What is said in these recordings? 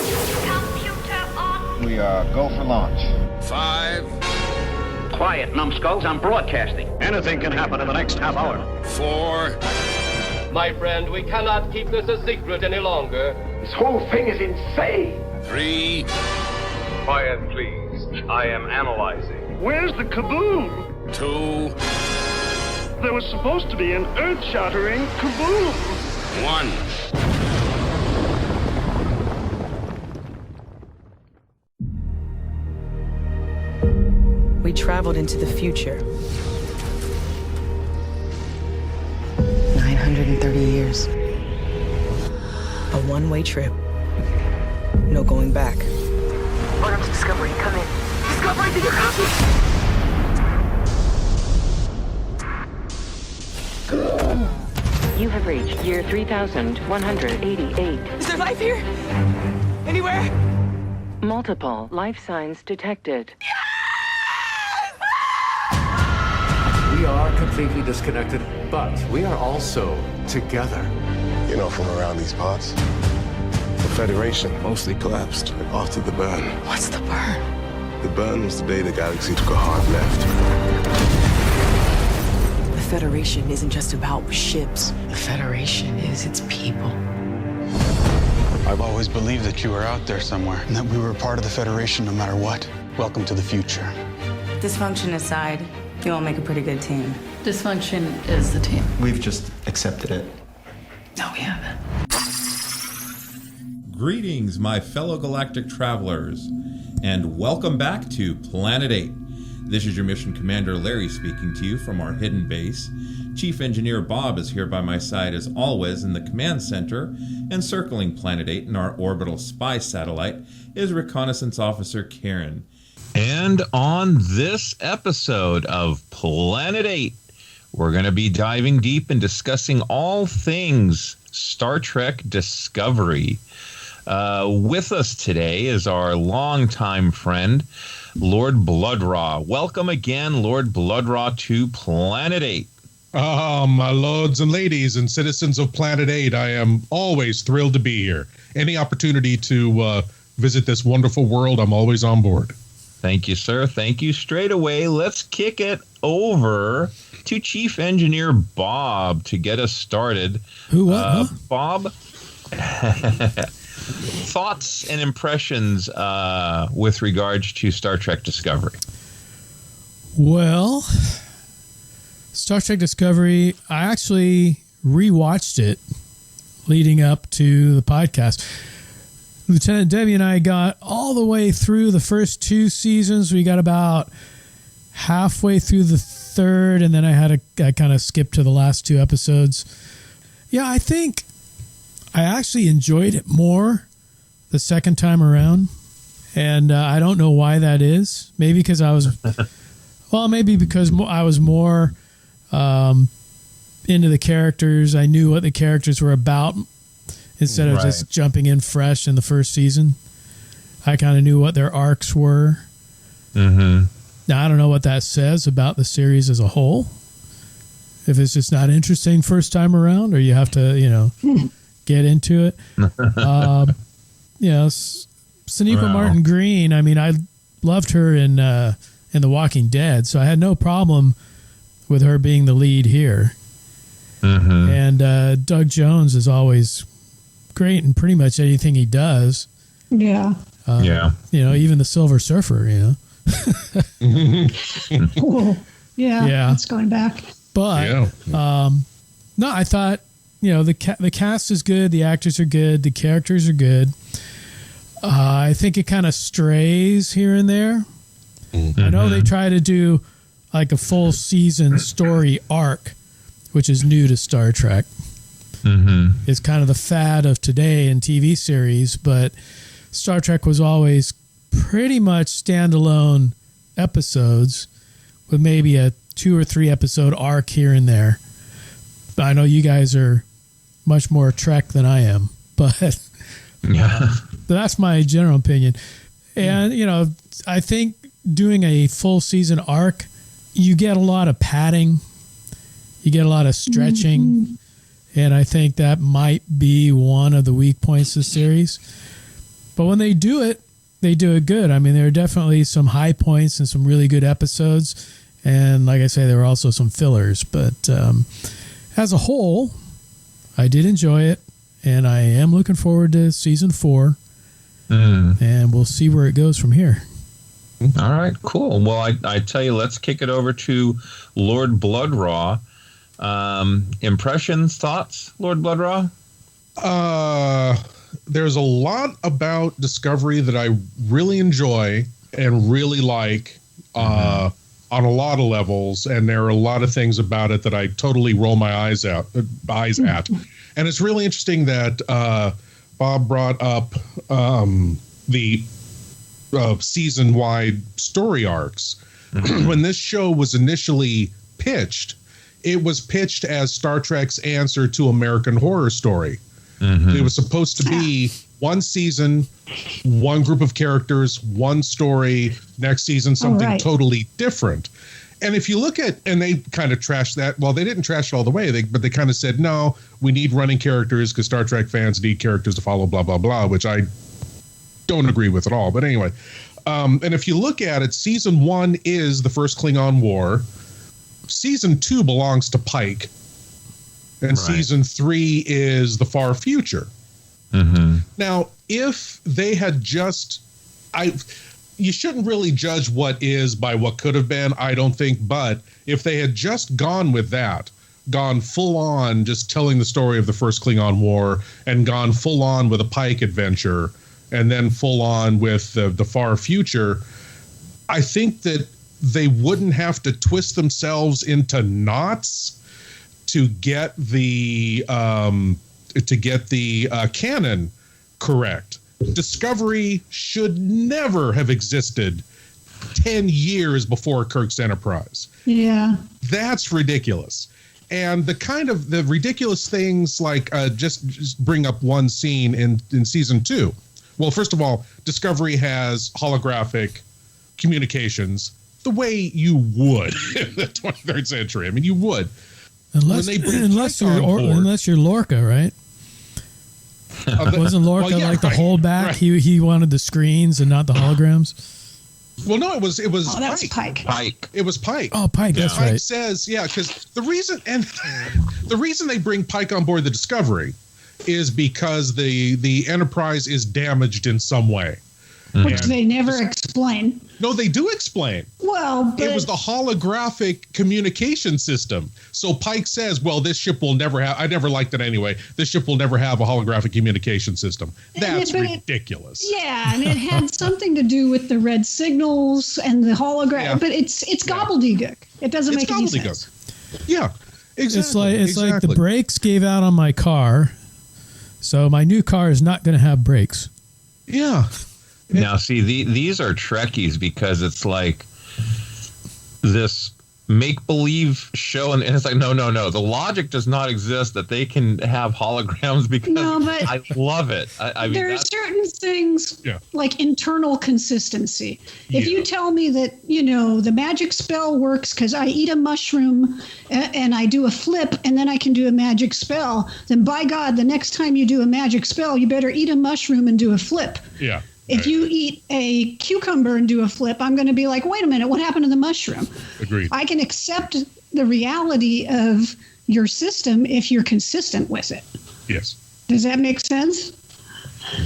Computer on. We go for launch. 5. Quiet, numbskulls. I'm broadcasting. Anything can happen in the next half hour. 4. My friend, we cannot keep this a secret any longer. This whole thing is insane. 3. Quiet, please. I am analyzing. Where's the kaboom? 2. There was supposed to be an earth-shattering kaboom. 1. We traveled into the future. 930 years. A one-way trip. No going back. Burnham to Discovery, come in. Discovery, did you copy? You have reached year 3188. Is there life here? Anywhere? Multiple life signs detected. We are completely disconnected, but we are also together. You know, from around these parts, the Federation mostly collapsed after the burn. What's the burn? The burn was the day the galaxy took a hard left. The Federation isn't just about ships. The Federation is its people. I've always believed that you were out there somewhere, and that we were a part of the Federation no matter what. Welcome to the future. Dysfunction aside, you all make a pretty good team. Dysfunction is the team. We've just accepted it. No, we haven't. Greetings, my fellow galactic travelers, and welcome back to Planet 8. This is your mission commander Larry speaking to you from our hidden base. Chief Engineer Bob is here by my side as always in the command center, and circling Planet 8 in our orbital spy satellite is Reconnaissance Officer Karen. And on this episode of Planet 8, we're going to be diving deep and discussing all things Star Trek Discovery. With us today is our longtime friend, Lord Blood-Rah. Welcome again, Lord Blood-Rah, to Planet 8. My lords and ladies and citizens of Planet 8, I am always thrilled to be here. Any opportunity to visit this wonderful world, I'm always on board. Thank you, sir. Thank you. Straight away, let's kick it over to Chief Engineer Bob to get us started. Bob, thoughts and impressions with regards to Star Trek Discovery? Well, Star Trek Discovery, I actually rewatched it leading up to the podcast. Lieutenant Debbie and I got all the way through the first 2 seasons. We got about halfway through the third, and then I kind of skipped to the last 2 episodes. Yeah, I think I actually enjoyed it more the second time around, and I don't know why that is. Maybe because I was, I was more into the characters. I knew what the characters were about. Instead of just jumping in fresh in the first season, I kind of knew what their arcs were. Mm-hmm. Now, I don't know what that says about the series as a whole. If it's just not interesting first time around, or you have to, get into it. Sonequa Martin Green, I mean, I loved her in The Walking Dead, so I had no problem with her being the lead here. Mm-hmm. And Doug Jones is always great in pretty much anything he does. Yeah. Even the Silver Surfer, Cool. Yeah. It's going back. But, no, I thought, the cast is good. The actors are good. The characters are good. I think it kind of strays here and there. Mm-hmm. I know they try to do like a full season story arc, which is new to Star Trek. Mm-hmm. It's kind of the fad of today in TV series, but Star Trek was always pretty much standalone episodes with maybe a 2 or 3 episode arc here and there. I know you guys are much more Trek than I am, but that's my general opinion. And, I think doing a full season arc, you get a lot of padding, you get a lot of stretching. Mm-hmm. And I think that might be one of the weak points of the series. But when they do it good. I mean, there are definitely some high points and some really good episodes. And like I say, there were also some fillers. But as a whole, I did enjoy it. And I am looking forward to season 4. And we'll see where it goes from here. All right, cool. Well, I tell you, let's kick it over to Lord Blood-Rah. Impressions, thoughts, Lord Blood-Rah? There's a lot about Discovery that I really enjoy and really like on a lot of levels, and there are a lot of things about it that I totally roll my eyes at. And it's really interesting that Bob brought up the season-wide story arcs. When this show was initially pitched, it was pitched as Star Trek's answer to American Horror Story. It was supposed to be one season, one group of characters, one story, next season something totally different. And if you look at, and they kind of trashed that, well, they didn't trash it all the way, but they kind of said, no, we need running characters because Star Trek fans need characters to follow, blah, blah, blah, which I don't agree with at all. But anyway, and if you look at it, season 1 is the first Klingon War. Season 2 belongs to Pike. And season 3 is the far future. Now, if they had just, you shouldn't really judge what is by what could have been, I don't think. But if they had just gone with that, gone full on just telling the story of the first Klingon War, and gone full on with a Pike adventure, and then full on with the far future, I think that they wouldn't have to twist themselves into knots to get the canon correct. Discovery should never have existed 10 years before Kirk's Enterprise. Yeah. That's ridiculous. And the ridiculous things like just bring up one scene in season 2. Well, first of all, Discovery has holographic communications the way you would in the 23rd century. I mean, you would. Unless you're Lorca, right? Wasn't Lorca the holdback? Right. He wanted the screens and not the holograms. Well, no, it was. Oh, that was Pike. It was Pike. Oh, Pike. Yeah. That's right. Pike says, because the reason they bring Pike on board the Discovery is because the Enterprise is damaged in some way. Which they never explain. No, they do explain. Well, it was the holographic communication system. So Pike says, well, this ship will never have, I never liked it anyway, this ship will never have a holographic communication system. That's ridiculous. And it had something to do with the red signals and the hologram, but it's gobbledygook. It doesn't make any sense. Yeah, exactly. It's like the brakes gave out on my car, so my new car is not going to have brakes. Yeah. Now, see, these are Trekkies because it's like this make-believe show, and it's like, no. The logic does not exist that they can have holograms because I love it. I mean, there are certain things like internal consistency. If you tell me that, the magic spell works because I eat a mushroom and I do a flip and then I can do a magic spell, then by God, the next time you do a magic spell, you better eat a mushroom and do a flip. Yeah. If you eat a cucumber and do a flip, I'm going to be like, wait a minute, what happened to the mushroom? Agreed. I can accept the reality of your system if you're consistent with it. Yes. Does that make sense?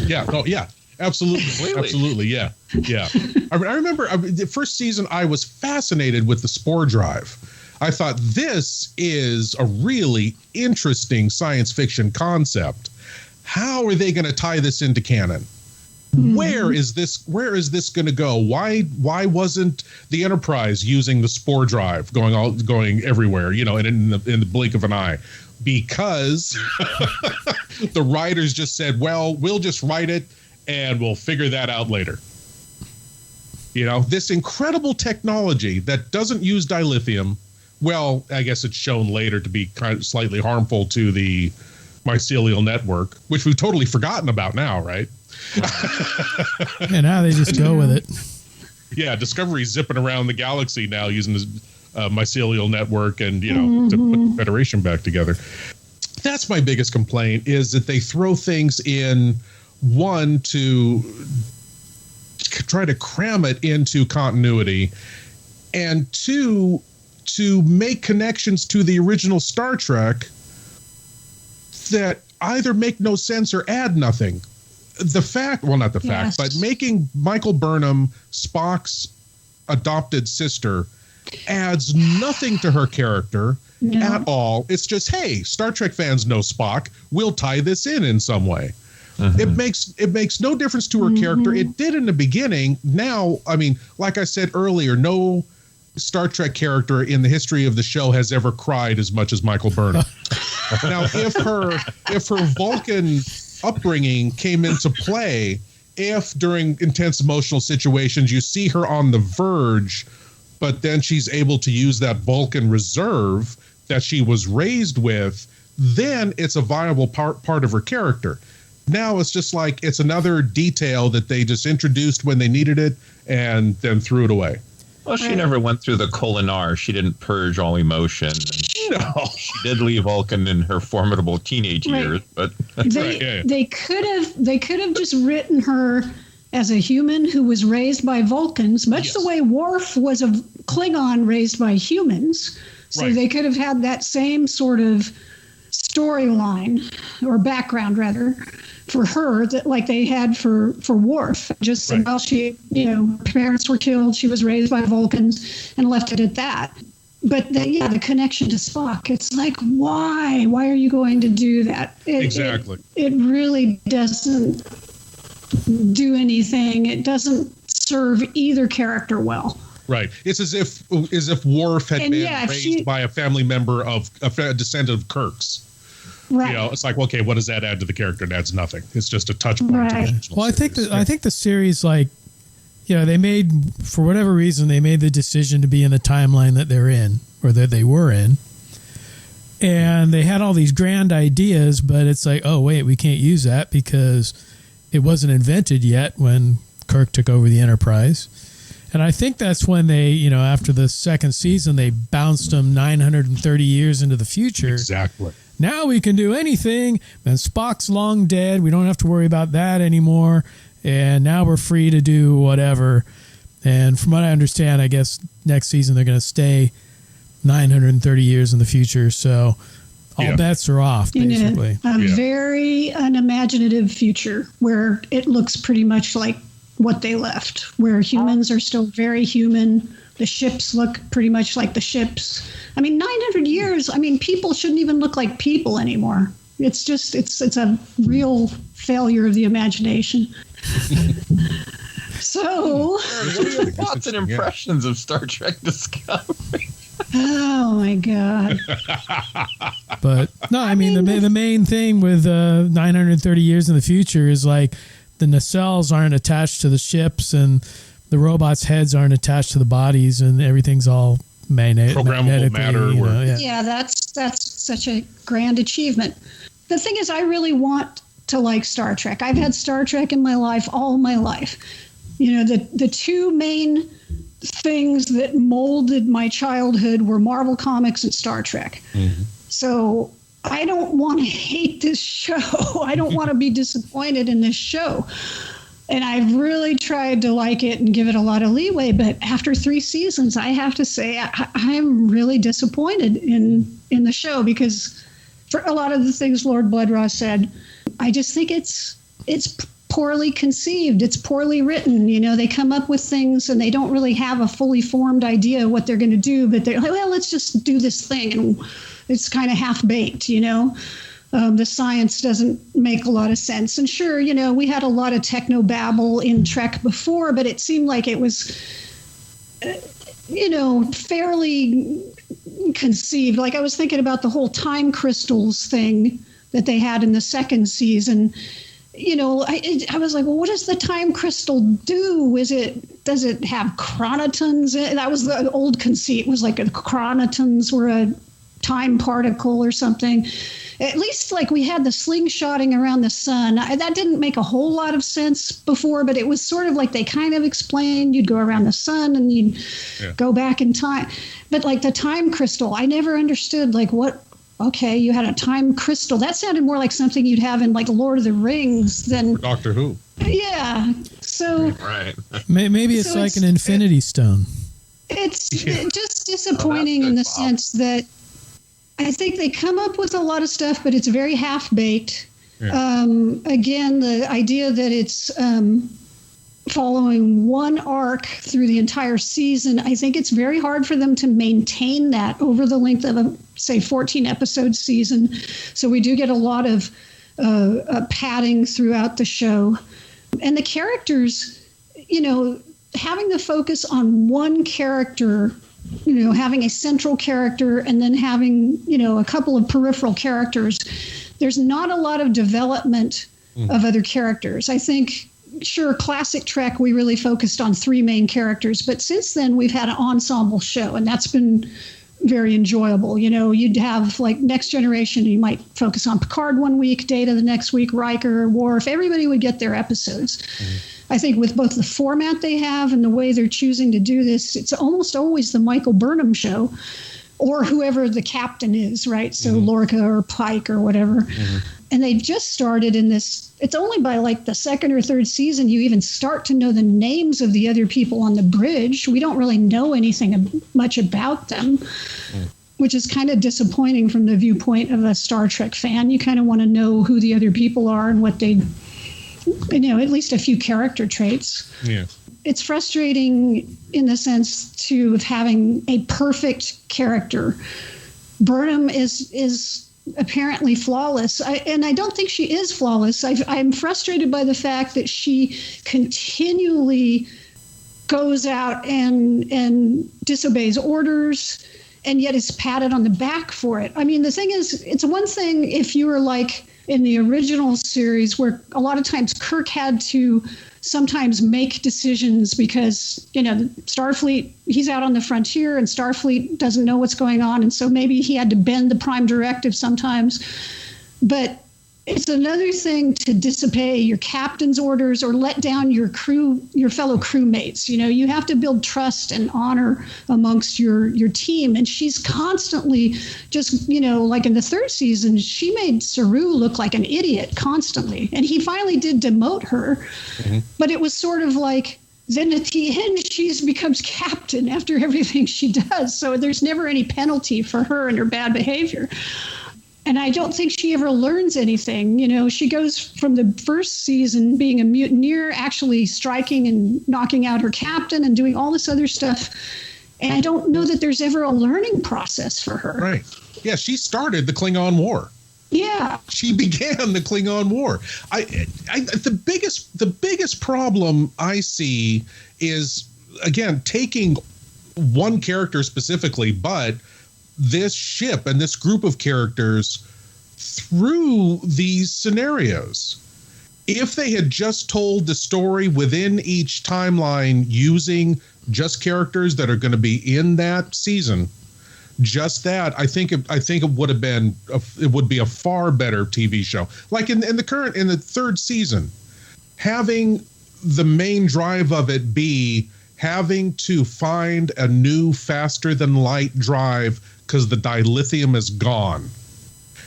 Yeah. Oh, yeah. Absolutely. Absolutely. Yeah. Yeah. I remember the first season, I was fascinated with the spore drive. I thought this is a really interesting science fiction concept. How are they going to tie this into canon? Where is this going to go? Why wasn't the Enterprise using the spore drive going everywhere, in the blink of an eye? Because the writers just said, well, we'll just write it and we'll figure that out later. This incredible technology that doesn't use dilithium. Well, I guess it's shown later to be kind of slightly harmful to the mycelial network, which we've totally forgotten about now, right? And now they just go with it. Yeah, Discovery's zipping around the galaxy now using this mycelial network and, to put the Federation back together. That's my biggest complaint, is that they throw things in one, to try to cram it into continuity, and two, to make connections to the original Star Trek that either make no sense or add nothing. The fact, well, not the fact, but making Michael Burnham Spock's adopted sister adds nothing to her character at all. It's just, hey, Star Trek fans know Spock. We'll tie this in some way. It makes no difference to her character. It did in the beginning. Now, I mean, like I said earlier, no Star Trek character in the history of the show has ever cried as much as Michael Burnham. Now, if her Vulcan upbringing came into play, if during intense emotional situations you see her on the verge, but then she's able to use that Vulcan reserve that she was raised with, then it's a viable part of her character. Now it's just like it's another detail that they just introduced when they needed it and then threw it away. Well, she never went through the Kolinar. She didn't purge all emotion. No. She did leave Vulcan in her formidable teenage years, but they could have just written her as a human who was raised by Vulcans, much the way Worf was a Klingon raised by humans. So they could have had that same sort of storyline or background, rather, for her that like they had for Worf. Just well, she, her parents were killed. She was raised by Vulcans and left it at that. But the connection to Spock, it's like, why? Why are you going to do that? Exactly. It really doesn't do anything. It doesn't serve either character well. Right. It's as if Worf had been raised by a family member of a descendant of Kirk's. Right. It's like, okay, what does that add to the character? It adds nothing. It's just a touch point. Right. Well, I think the series, like, they made, for whatever reason, they made the decision to be in the timeline that they're in, or that they were in. And they had all these grand ideas, but it's like, oh, wait, we can't use that because it wasn't invented yet when Kirk took over the Enterprise. And I think that's when they, after the second season, they bounced them 930 years into the future. Exactly. Now we can do anything, and Spock's long dead. We don't have to worry about that anymore. And now we're free to do whatever. And from what I understand, I guess next season they're going to stay 930 years in the future. So all bets are off, basically. A very unimaginative future where it looks pretty much like what they left, where humans are still very human. The ships look pretty much like the ships. I mean, 900 years, people shouldn't even look like people anymore. It's just, it's a real failure of the imagination. So, what are your thoughts and impressions of Star Trek Discovery? Oh my God! But no, the main thing with 930 years in the future is like the nacelles aren't attached to the ships and the robots' heads aren't attached to the bodies, and everything's all programmable matter. Yeah, that's such a grand achievement. The thing is, I really want to like Star Trek. I've had Star Trek in my life all my life. The two main things that molded my childhood were Marvel Comics and Star Trek. Mm-hmm. So I don't want to hate this show. I don't want to be disappointed in this show. And I've really tried to like it and give it a lot of leeway. But after 3 seasons, I have to say I'm really disappointed in the show because for a lot of the things Lord Blood-Rah said, I just think it's poorly conceived. It's poorly written. They come up with things and they don't really have a fully formed idea of what they're going to do. But they're like, well, let's just do this thing. And it's kind of half-baked, The science doesn't make a lot of sense. And sure, we had a lot of techno-babble in Trek before, but it seemed like it was, fairly conceived. Like I was thinking about the whole time crystals thing that they had in the second season. I was like, well, what does the time crystal do? Does it have chronotons? That was the old conceit, was like the chronotons were a time particle or something. At least like we had the slingshotting around the sun. That didn't make a whole lot of sense before, but it was sort of like they kind of explained you'd go around the sun and you'd go back in time. But like the time crystal, I never understood like what okay, you had a time crystal. That sounded more like something you'd have in like Lord of the Rings than Doctor Who. Yeah. So right. Maybe it's like an Infinity Stone. It's just disappointing in the sense that I think they come up with a lot of stuff, but it's very half-baked. Yeah. Again, the idea that it's following one arc through the entire season, I think it's very hard for them to maintain that over the length of a, say, 14-episode season. So we do get a lot of padding throughout the show. And the characters, you know, having the focus on one character, you know, having a central character and then having, you know, a couple of peripheral characters, there's not a lot of development of other characters. I think, sure, classic Trek, we really focused on 3 main characters, but since then we've had an ensemble show, and that's been very enjoyable. You know, you'd have like Next Generation, you might focus on Picard one week, Data the next week, Riker, Worf, everybody would get their episodes. I think with both the format they have and the way they're choosing to do this, it's almost always the Michael Burnham show or whoever the captain is, right? So Lorca or Pike or whatever. And they just started in this, it's only by like the 2nd or 3rd season you even start to know the names of the other people on the bridge. We don't really know anything much about them, which is kind of disappointing from the viewpoint of a Star Trek fan. You kind of want to know who the other people are and what they, you know, at least a few character traits. Yeah. It's frustrating in the sense too of having a perfect character. Burnham is apparently flawless, and I don't think she is flawless. I'm frustrated by the fact that she continually goes out and disobeys orders, and yet is patted on the back for it. I mean, the thing is, it's one thing if you were like in the original series where a lot of times Kirk had to sometimes make decisions because, you know, Starfleet, he's out on the frontier and Starfleet doesn't know what's going on. And so maybe he had to bend the prime directive sometimes. But it's another thing to disobey your captain's orders or let down your crew, your fellow crewmates. You know, you have to build trust and honor amongst your team. And she's constantly just, you know, like in the 3rd season, she made Saru look like an idiot constantly. And he finally did demote her. But it was sort of like, then at the end, she becomes captain after everything she does. So there's never any penalty for her and her bad behavior. And I don't think she ever learns anything. You know, she goes from the 1st season being a mutineer, actually striking and knocking out her captain and doing all this other stuff. And I don't know that there's ever a learning process for her. Right. Yeah, she started the Klingon War. Yeah. She began the Klingon War. The biggest problem I see is, again, taking one character specifically, but this ship and this group of characters through these scenarios. If they had just told the story within each timeline using just characters that are going to be in that season, just that, I think it would have been it would be a far better TV show. Like in the 3rd season, having the main drive of it be having to find a new faster than light drive because the dilithium is gone,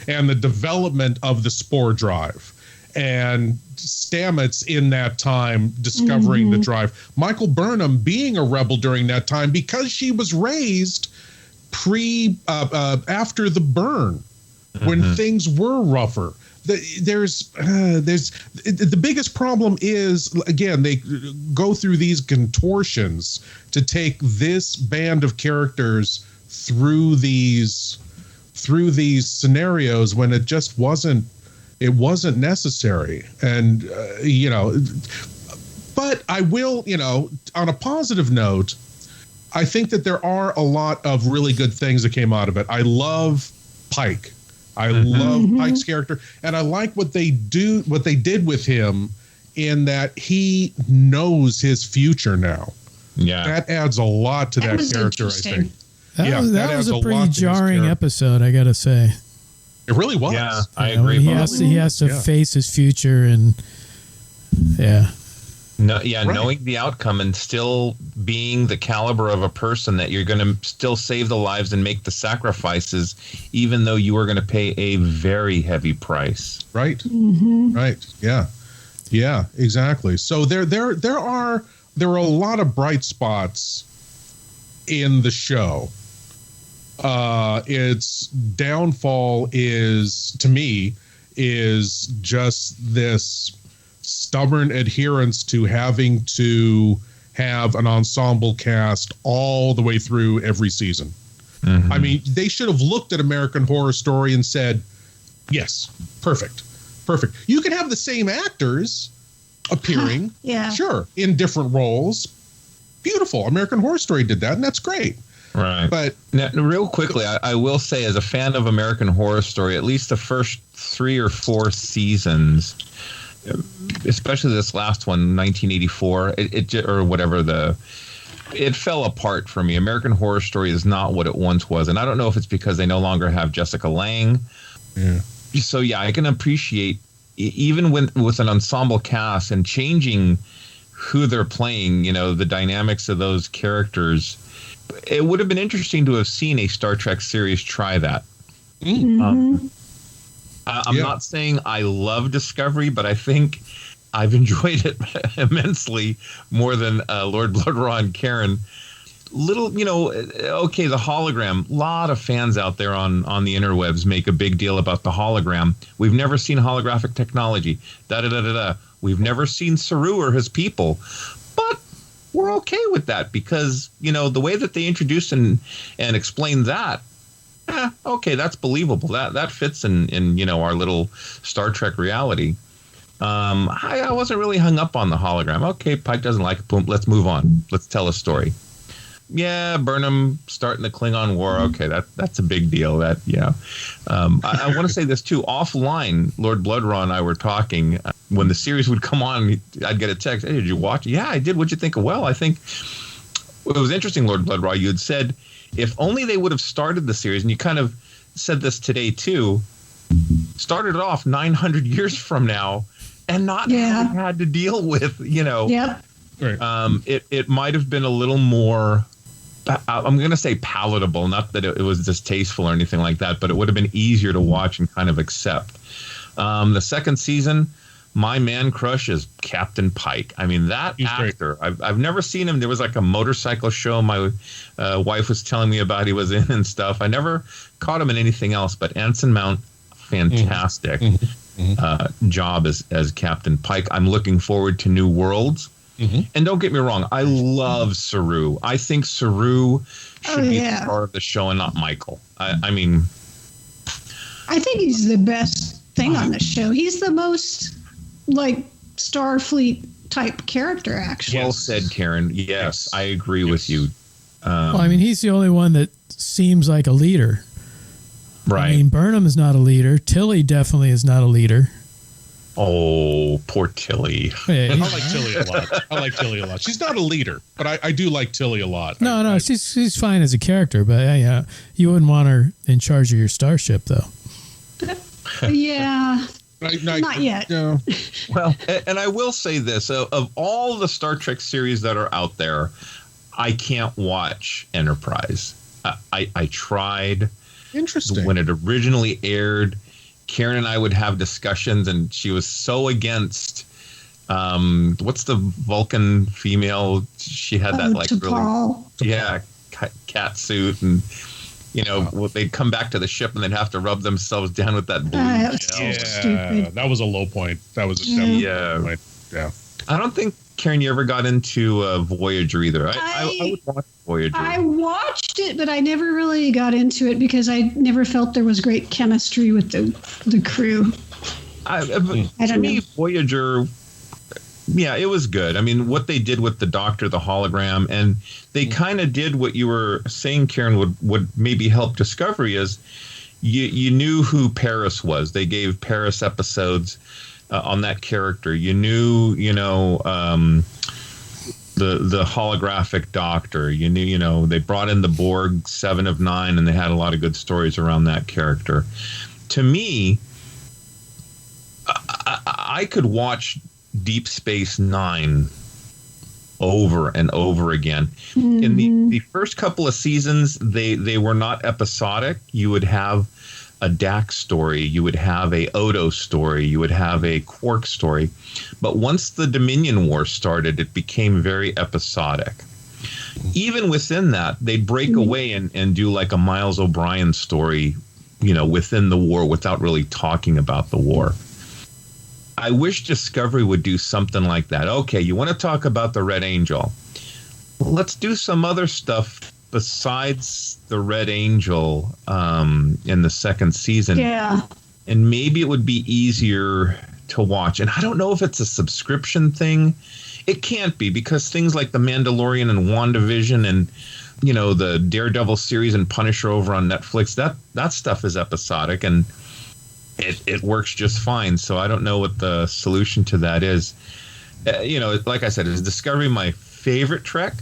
and the development of the spore drive, and Stamets in that time discovering the drive. Michael Burnham being a rebel during that time because she was raised after the burn, when things were rougher. The biggest problem is, again, they go through these contortions to take this band of characters through these scenarios when it just wasn't necessary. And you know, but I will, you know, on a positive note, I think that there are a lot of really good things that came out of it. I love Pike. I love Pike's character, and I like what they did with him in that he knows his future now. Yeah, that adds a lot to that character, I think. That was a pretty jarring episode, I gotta say. It really was. Yeah, I agree. He has to face his future, and No, yeah, right. Knowing the outcome and still being the caliber of a person that you're going to still save the lives and make the sacrifices, even though you are going to pay a very heavy price. Right. Mm-hmm. Right. Yeah. Yeah. Exactly. So there are a lot of bright spots in the show. Its downfall is, to me, is just this stubborn adherence to having to have an ensemble cast all the way through every season. Mm-hmm. I mean, they should have looked at American Horror Story and said, yes, perfect. You can have the same actors appearing, sure, in different roles. Beautiful. American Horror Story did that, and that's great. Right. But now, real quickly, I will say, as a fan of American Horror Story, at least the first 3 or 4 seasons, especially this last one, 1984, it fell apart for me. American Horror Story is not what it once was, and I don't know if it's because they no longer have Jessica Lange. Yeah. So yeah, I can appreciate even with an ensemble cast and changing who they're playing, the dynamics of those characters. It would have been interesting to have seen a Star Trek series try that. Mm-hmm. I'm not saying I love Discovery, but I think I've enjoyed it immensely more than Lord Blood-Rah and Karen. Okay, the hologram. A lot of fans out there on the interwebs make a big deal about the hologram. We've never seen holographic technology. We've never seen Saru or his people. But we're okay with that because, the way that they introduced and explained that, okay, that's believable. That fits in our little Star Trek reality. I wasn't really hung up on the hologram. Okay, Pike doesn't like it. Boom, let's move on. Let's tell a story. Yeah, Burnham starting the Klingon War. Okay, that's a big deal. I want to say this too. Offline, Lord Blood-Rah and I were talking. When the series would come on, I'd get a text. Hey, did you watch? Yeah, I did. What'd you think? Well, I think it was interesting, Lord Blood-Rah. You had said if only they would have started the series, and you kind of said this today too, started it off 900 years from now and not having had to deal with, Yep. Right. It might have been a little more, I'm going to say palatable, not that it was distasteful or anything like that, but it would have been easier to watch and kind of accept. The second season, my man crush is Captain Pike. I mean, that actor, I've never seen him. There was like a motorcycle show my wife was telling me about he was in and stuff. I never caught him in anything else, but Anson Mount, fantastic job as Captain Pike. I'm looking forward to New Worlds. Mm-hmm. And don't get me wrong, I love Saru. I think Saru should be the star of the show and not Michael. I mean, I think he's the best thing on the show. He's the most Starfleet type character, actually. Well said, Karen. Yes, I agree with you. Well, I mean, he's the only one that seems like a leader. Right. I mean, Burnham is not a leader. Tilly definitely is not a leader. Oh, poor Tilly. Yeah, I like Tilly a lot. She's not a leader, but I do like Tilly a lot. No, she's fine as a character, but you wouldn't want her in charge of your starship, though. Yeah. Not yet. No. Well, and I will say this. Of all the Star Trek series that are out there, I can't watch Enterprise. I tried. Interesting. When it originally aired, Karen and I would have discussions, and she was so against what's the Vulcan female? She had that really cat suit, and they'd come back to the ship and they'd have to rub themselves down with that blue stupid. That was a low point. That was a low point. Yeah. I don't think, Karen, you ever got into Voyager either. I would watch Voyager. I watched it, but I never really got into it because I never felt there was great chemistry with the crew. To me, Voyager, it was good. I mean, what they did with the Doctor, the hologram, and they kind of did what you were saying, Karen, would maybe help Discovery is you knew who Paris was. They gave Paris episodes on that character. You knew, the holographic Doctor. You knew, they brought in the Borg 7 of 9, and they had a lot of good stories around that character. To me, I could watch Deep Space Nine over and over again. In the first couple of seasons, they were not episodic. You would have a Dax story, you would have a Odo story, you would have a Quark story. But once the Dominion War started, it became very episodic. Even within that, they'd break away and do like a Miles O'Brien story, within the war without really talking about the war. I wish Discovery would do something like that. Okay, you want to talk about the Red Angel? Let's do some other stuff besides the Red Angel in the second season. Yeah. And maybe it would be easier to watch. And I don't know if it's a subscription thing. It can't be, because things like The Mandalorian and WandaVision and, the Daredevil series and Punisher over on Netflix, that stuff is episodic and it works just fine. So I don't know what the solution to that is. Like I said, is Discovery my favorite Trek?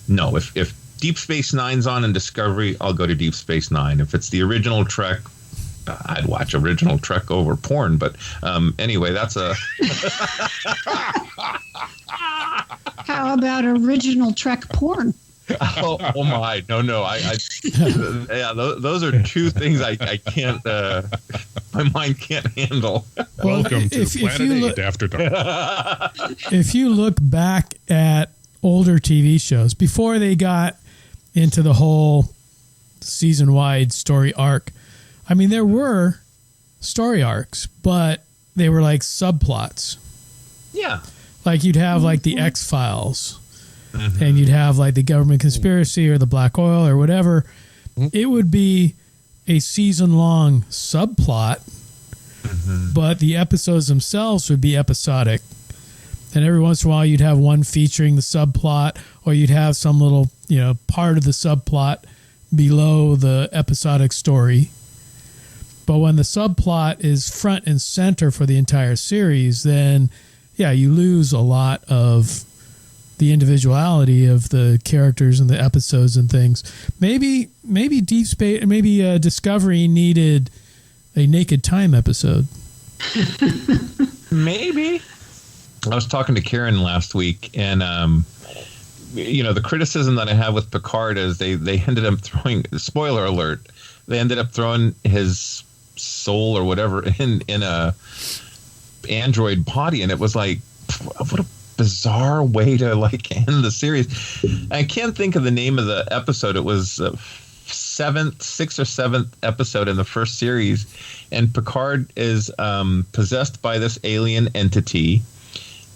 No. If Deep Space Nine's on in Discovery, I'll go to Deep Space Nine. If it's the original Trek, I'd watch original Trek over porn. But anyway, that's a... How about original Trek porn? Oh my, no, yeah, those are two things I can't, my mind can't handle. Welcome to Planet 8 After Dark. If you look back at older TV shows, before they got into the whole season-wide story arc, I mean, there were story arcs, but they were like subplots. Yeah. Like you'd have like the X-Files. And you'd have like the government conspiracy or the black oil or whatever. It would be a season-long subplot, but the episodes themselves would be episodic. And every once in a while, you'd have one featuring the subplot, or you'd have some little, part of the subplot below the episodic story. But when the subplot is front and center for the entire series, then, yeah, you lose a lot of the individuality of the characters and the episodes and things. Maybe Deep Space, maybe Discovery needed a Naked Time episode. Maybe. I was talking to Karen last week, and the criticism that I have with Picard is they ended up throwing, spoiler alert, they ended up throwing his soul or whatever in a android body, and it was like, what a bizarre way to end the series. I can't think of the name of the episode. It was sixth or seventh episode in the first series, and Picard is possessed by this alien entity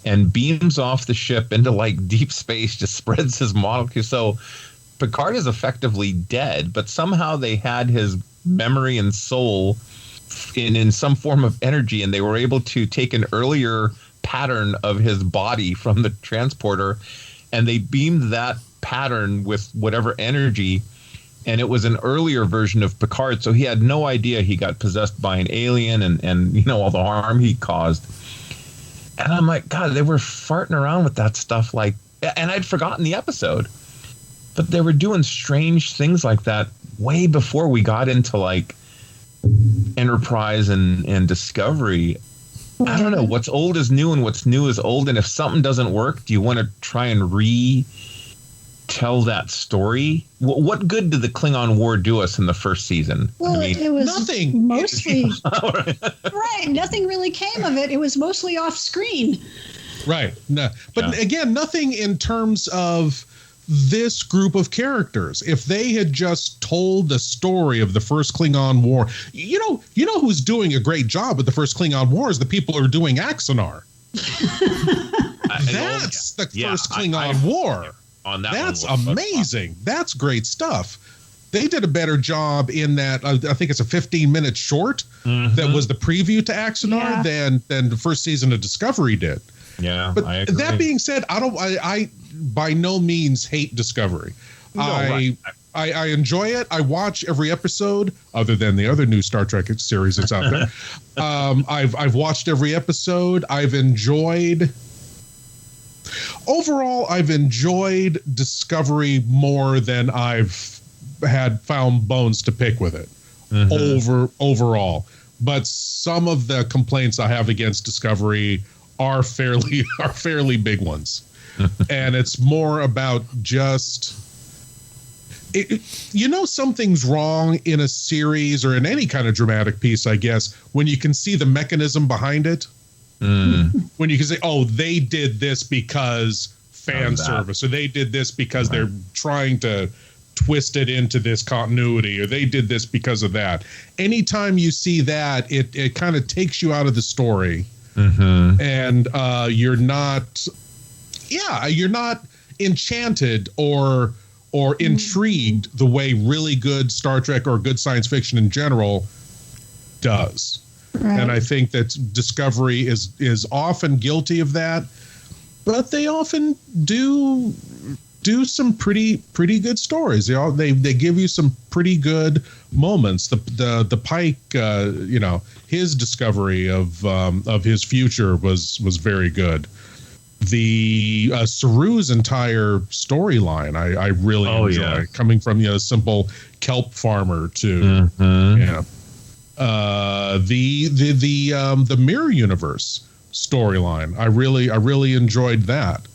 and beams off the ship into deep space, just spreads his molecules. So Picard is effectively dead, but somehow they had his memory and soul in some form of energy, and they were able to take an earlier pattern of his body from the transporter, and they beamed that pattern with whatever energy, and it was an earlier version of Picard, so he had no idea he got possessed by an alien and all the harm he caused. And I'm like, God, they were farting around with that stuff, and I'd forgotten the episode, but they were doing strange things like that way before we got into Enterprise and Discovery. I don't know. What's old is new, and what's new is old. And if something doesn't work, do you want to try and retell that story? What good did the Klingon War do us in the first season? Well, it was nothing. Mostly right. Nothing really came of it. It was mostly off screen. Right. No, but again, nothing in terms of this group of characters. If they had just told the story of the first Klingon War, you know who's doing a great job with the first Klingon War is the people who are doing Axanar. That's the first Klingon War. On that That's amazing. That's great stuff. They did a better job in that. I think it's a 15-minute short that was the preview to Axanar than the first season of Discovery did. Yeah, but I agree. That being said, I by no means hate Discovery. No, I enjoy it. I watch every episode, other than the other new Star Trek series that's out there. I've watched every episode. Overall, I've enjoyed Discovery more than I've had found bones to pick with it. Overall, but some of the complaints I have against Discovery are fairly big ones. And it's more about just, something's wrong in a series or in any kind of dramatic piece, I guess, when you can see the mechanism behind it. When you can say, oh, they did this because fan service, or they did this because they're trying to twist it into this continuity, or they did this because of that. Anytime you see that, it kind of takes you out of the story. And you're not enchanted or intrigued the way really good Star Trek or good science fiction in general does. Right. And I think that Discovery is often guilty of that, but they often do some pretty good stories. They give you some pretty good moments. The Pike, his discovery of his future was very good. The Saru's entire storyline I really enjoy, coming from a simple kelp farmer to the Mirror Universe storyline. I really enjoyed that.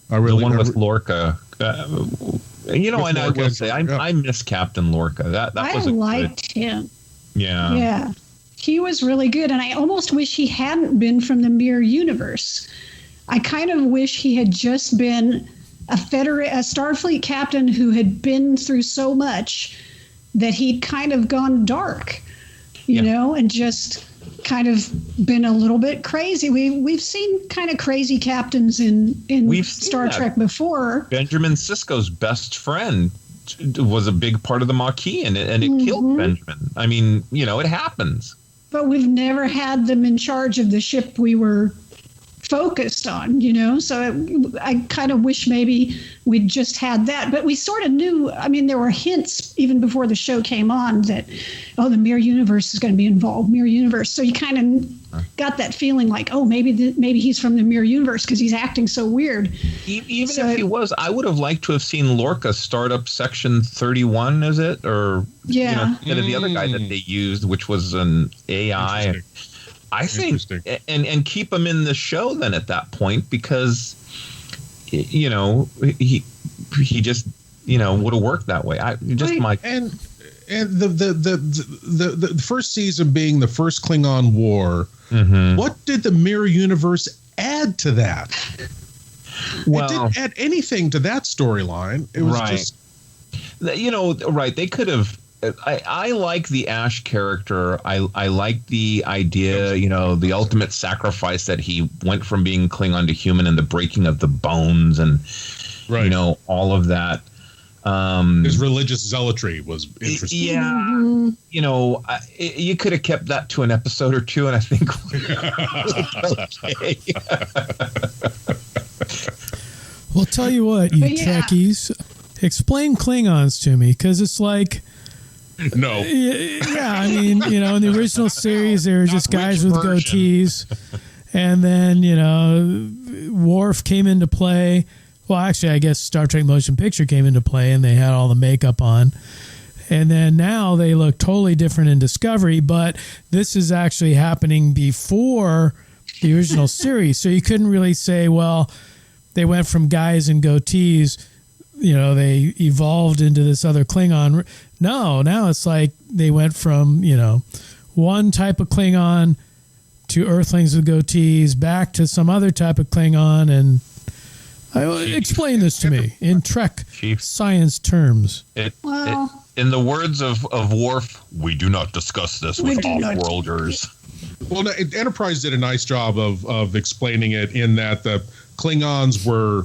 The one with Lorca. And I will say I miss Captain Lorca. That was liked him. Yeah. Yeah. He was really good, and I almost wish he hadn't been from the Mirror Universe. I kind of wish he had just been a Starfleet captain who had been through so much that he'd kind of gone dark, and just kind of been a little bit crazy. We've seen kind of crazy captains in Star Trek before. Benjamin Sisko's best friend was a big part of the Maquis, and it killed Benjamin. I mean, it happens. But we've never had them in charge of the ship we were focused on, so I kind of wish maybe we'd just had that. But we sort of knew, there were hints even before the show came on that, the Mirror Universe is going to be involved, Mirror Universe. So you kind of got that feeling like, maybe he's from the Mirror Universe because he's acting so weird. Even if he was, I would have liked to have seen Lorca start up Section 31, is it? Or, instead of the other guy that they used, which was an AI. I think, and keep him in the show then at that point, because, he just, would have worked that way. And the first season being the first Klingon War, what did the Mirror Universe add to that? Well, it didn't add anything to that storyline. It was just, They could have. I like the Ash character. I like the idea, the ultimate sacrifice that he went from being Klingon to human, and the breaking of the bones, and all of that. His religious zealotry was interesting. Yeah, you could have kept that to an episode or two, and I think okay. Well, tell you what, you Trekkies, explain Klingons to me, because it's like. No. Yeah, in the original series, they were just guys with goatees. And then, Worf came into play. Well, actually, I guess Star Trek Motion Picture came into play, and they had all the makeup on. And then now they look totally different in Discovery, but this is actually happening before the original series. So you couldn't really say, well, they went from guys in goatees, they evolved into this other Klingon. No, now it's like they went from, one type of Klingon to Earthlings with goatees, back to some other type of Klingon. And explain this to me in Trek science terms. In the words of Worf, we do not discuss this with off-worlders. Well, Enterprise did a nice job of explaining it, in that the Klingons were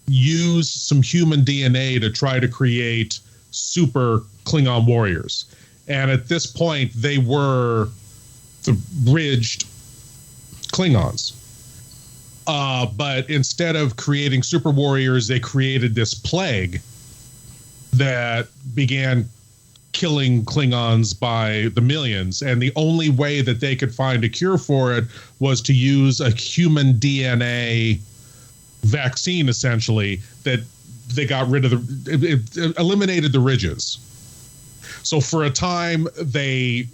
used some human DNA to try to create super Klingon warriors. And at this point, they were the bridged Klingons. But instead of creating super warriors, they created this plague that began killing Klingons by the millions. And the only way that they could find a cure for it was to use a human DNA vaccine, essentially, that they got rid of it eliminated the ridges. So for a time, they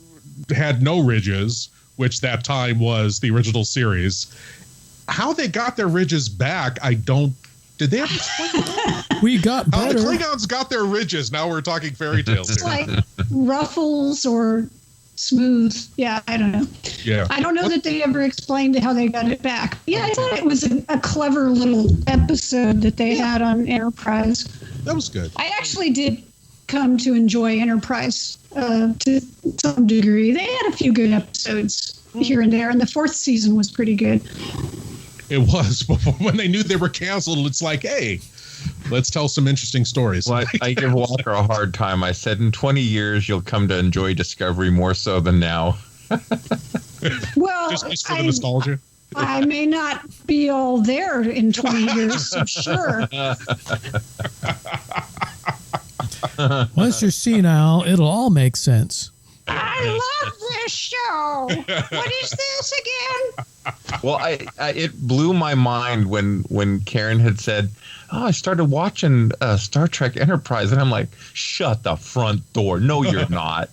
had no ridges, which that time was the original series. How they got their ridges back, I don't Did they ever explain that? We got How the better. Klingons got their ridges. Now we're talking fairy tales. It's like ruffles or smooth. Yeah, I don't know. Yeah. I don't know that they ever explained how they got it back. Yeah, I thought it was a clever little episode that they had on Enterprise. That was good. I actually did come to enjoy Enterprise to some degree. They had a few good episodes here and there, and the 4th season was pretty good. It was, but when they knew they were canceled, it's like, hey, let's tell some interesting stories. Well, I give Walker a hard time. I said in 20 years, you'll come to enjoy Discovery more so than now. Well, just for the nostalgia. I may not be all there in 20 years, so sure. Once you're senile, it'll all make sense. I love this show. What is this again? Well, it blew my mind when Karen had said, "Oh, I started watching Star Trek Enterprise," and I'm like, "Shut the front door! No, you're not."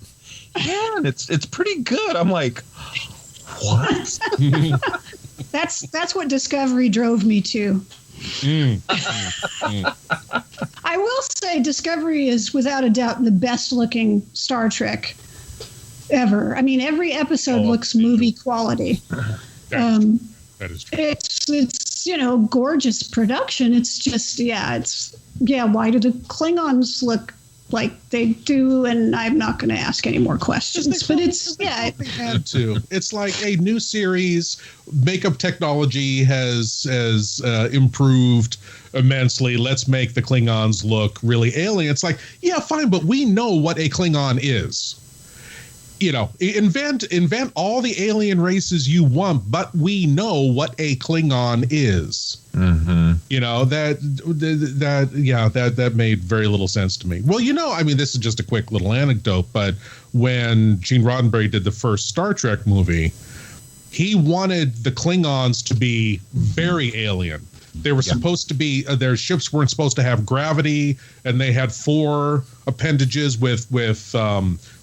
Yeah, and it's pretty good. I'm like, what? That's what Discovery drove me to. I will say Discovery is without a doubt the best looking Star Trek ever. I mean, every episode looks movie quality. That is true. It's gorgeous production. It's just why do the Klingons look like they do? And I'm not going to ask any more questions. But they had to. It's like a new series. Makeup technology has improved immensely. Let's make the Klingons look really alien. It's like, yeah, fine, but we know what a Klingon is. Invent all the alien races you want, but we know what a Klingon is. Mm-hmm. That made very little sense to me. Well, this is just a quick little anecdote, but when Gene Roddenberry did the first Star Trek movie, he wanted the Klingons to be very alien. They were supposed to be, their ships weren't supposed to have gravity, and they had 4 appendages with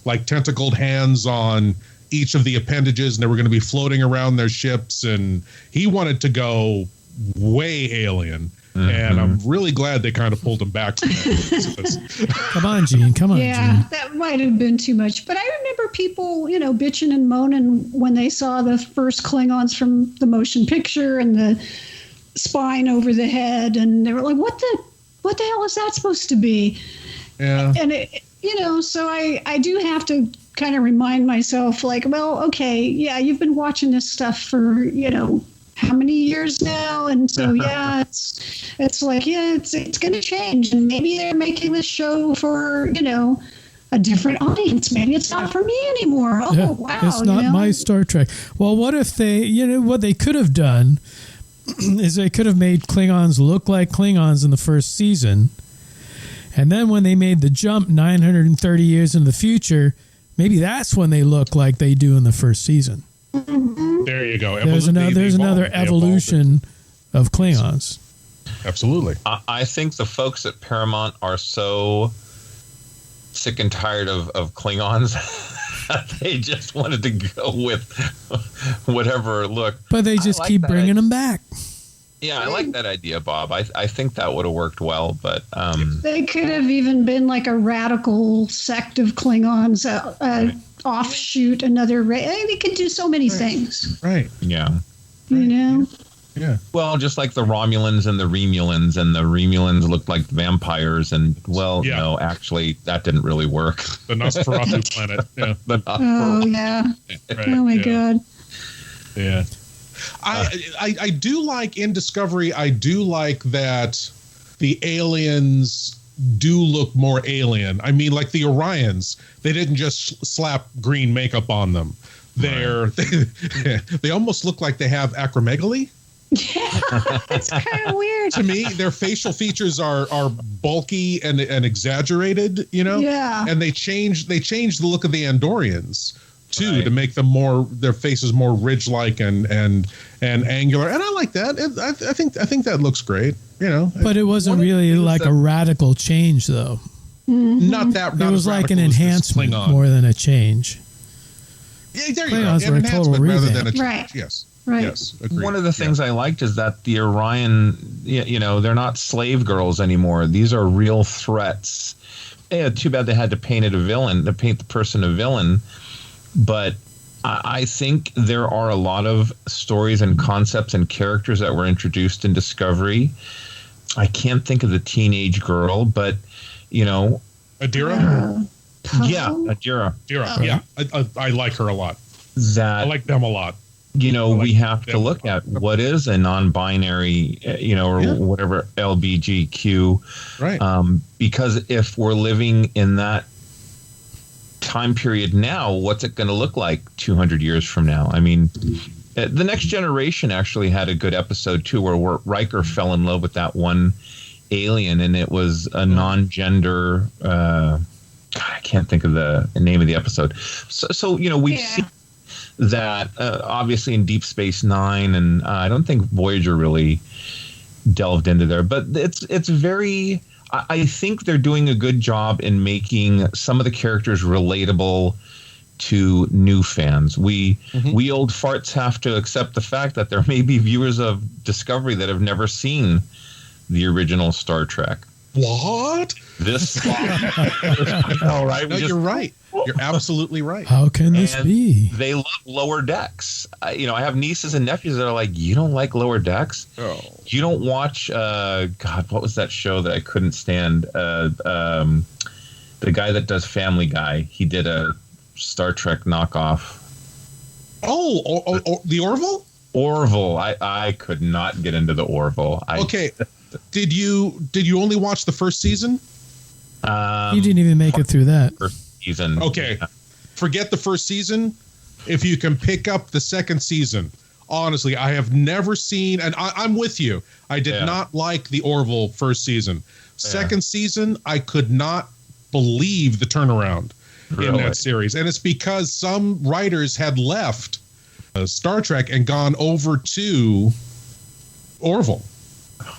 like tentacled hands on each of the appendages, and they were going to be floating around their ships, and he wanted to go way alien. Mm-hmm. And I'm really glad they kind of pulled him back to that. Come on, Gene. Gene. That might have been too much. But I remember people, bitching and moaning when they saw the first Klingons from the motion picture and the spine over the head, and they were like, what the hell is that supposed to be? Yeah. And so I do have to kind of remind myself, like, well, okay, yeah, you've been watching this stuff for how many years now, and so it's like, it's going to change, and maybe they're making this show for a different audience. Maybe it's not for me anymore. Oh wow, it's not my Star Trek. Well, what if they, what they could have done is they could have made Klingons look like Klingons in the first season, and then when they made the jump 930 years in the future, maybe that's when they look like they do in the first season. There you go. There's another evolution of Klingons. Absolutely. I think the folks at Paramount are so sick and tired of Klingons they just wanted to go with whatever look. But they just keep bringing them back. Yeah, I like that idea, Bob. I think that would have worked well, but they could have even been like a radical sect of Klingons, offshoot, another race. They could do so many things. Right. Yeah. Yeah. Well, just like the Romulans and the Remulans, and the Remulans looked like vampires, and no, actually, that didn't really work. The Nosferatu planet. Yeah. Right, oh my God. Yeah. I do like in Discovery. I do like that the aliens do look more alien. I mean, like the Orions, they didn't just slap green makeup on them. They almost look like they have acromegaly. Yeah, it's kind of weird. To me, their facial features are bulky and exaggerated, Yeah. And they changed the look of the Andorians too, to make them their faces more ridge-like and angular. And I like that. I think that looks great, But it wasn't really like a radical change, though. Mm-hmm. Not that. It was like an enhancement more than a change. Yeah, there you Klingons go. were a total rather revamp. than a change. Right. Yes. Right. Yes. Agreed. One of the things I liked is that the Orion, they're not slave girls anymore. These are real threats. Yeah, too bad they had to paint the person a villain. But I think there are a lot of stories and concepts and characters that were introduced in Discovery. I can't think of the teenage girl, but, Adira? Yeah, Adira. Yeah. I like her a lot. I like them a lot. We have to look at what is a non-binary, whatever LBGQ. Right. Because if we're living in that time period now, what's it going to look like 200 years from now? I mean, The Next Generation actually had a good episode, too, where Riker fell in love with that one alien, and it was a non-gender... I can't think of the name of the episode. So we've seen that obviously in Deep Space Nine, and I don't think Voyager really delved into there. But it's very... I think they're doing a good job in making some of the characters relatable to new fans. We old farts have to accept the fact that there may be viewers of Discovery that have never seen the original Star Trek. What? This all right. No, you're right. You're absolutely right. How can this be? They love Lower Decks. I have nieces and nephews that are like, you don't like Lower Decks? Oh. You don't watch, God, what was that show that I couldn't stand? The guy that does Family Guy. He did a Star Trek knockoff. Oh, the Orville? Orville. I could not get into the Orville. Okay. Did you only watch the first season? You didn't even make it through that. First season. Okay. Forget the first season. If you can pick up the second season, honestly, I have never seen, and I'm with you. I did not like the Orville first season. Second season, I could not believe the turnaround in that series. And it's because some writers had left Star Trek and gone over to Orville.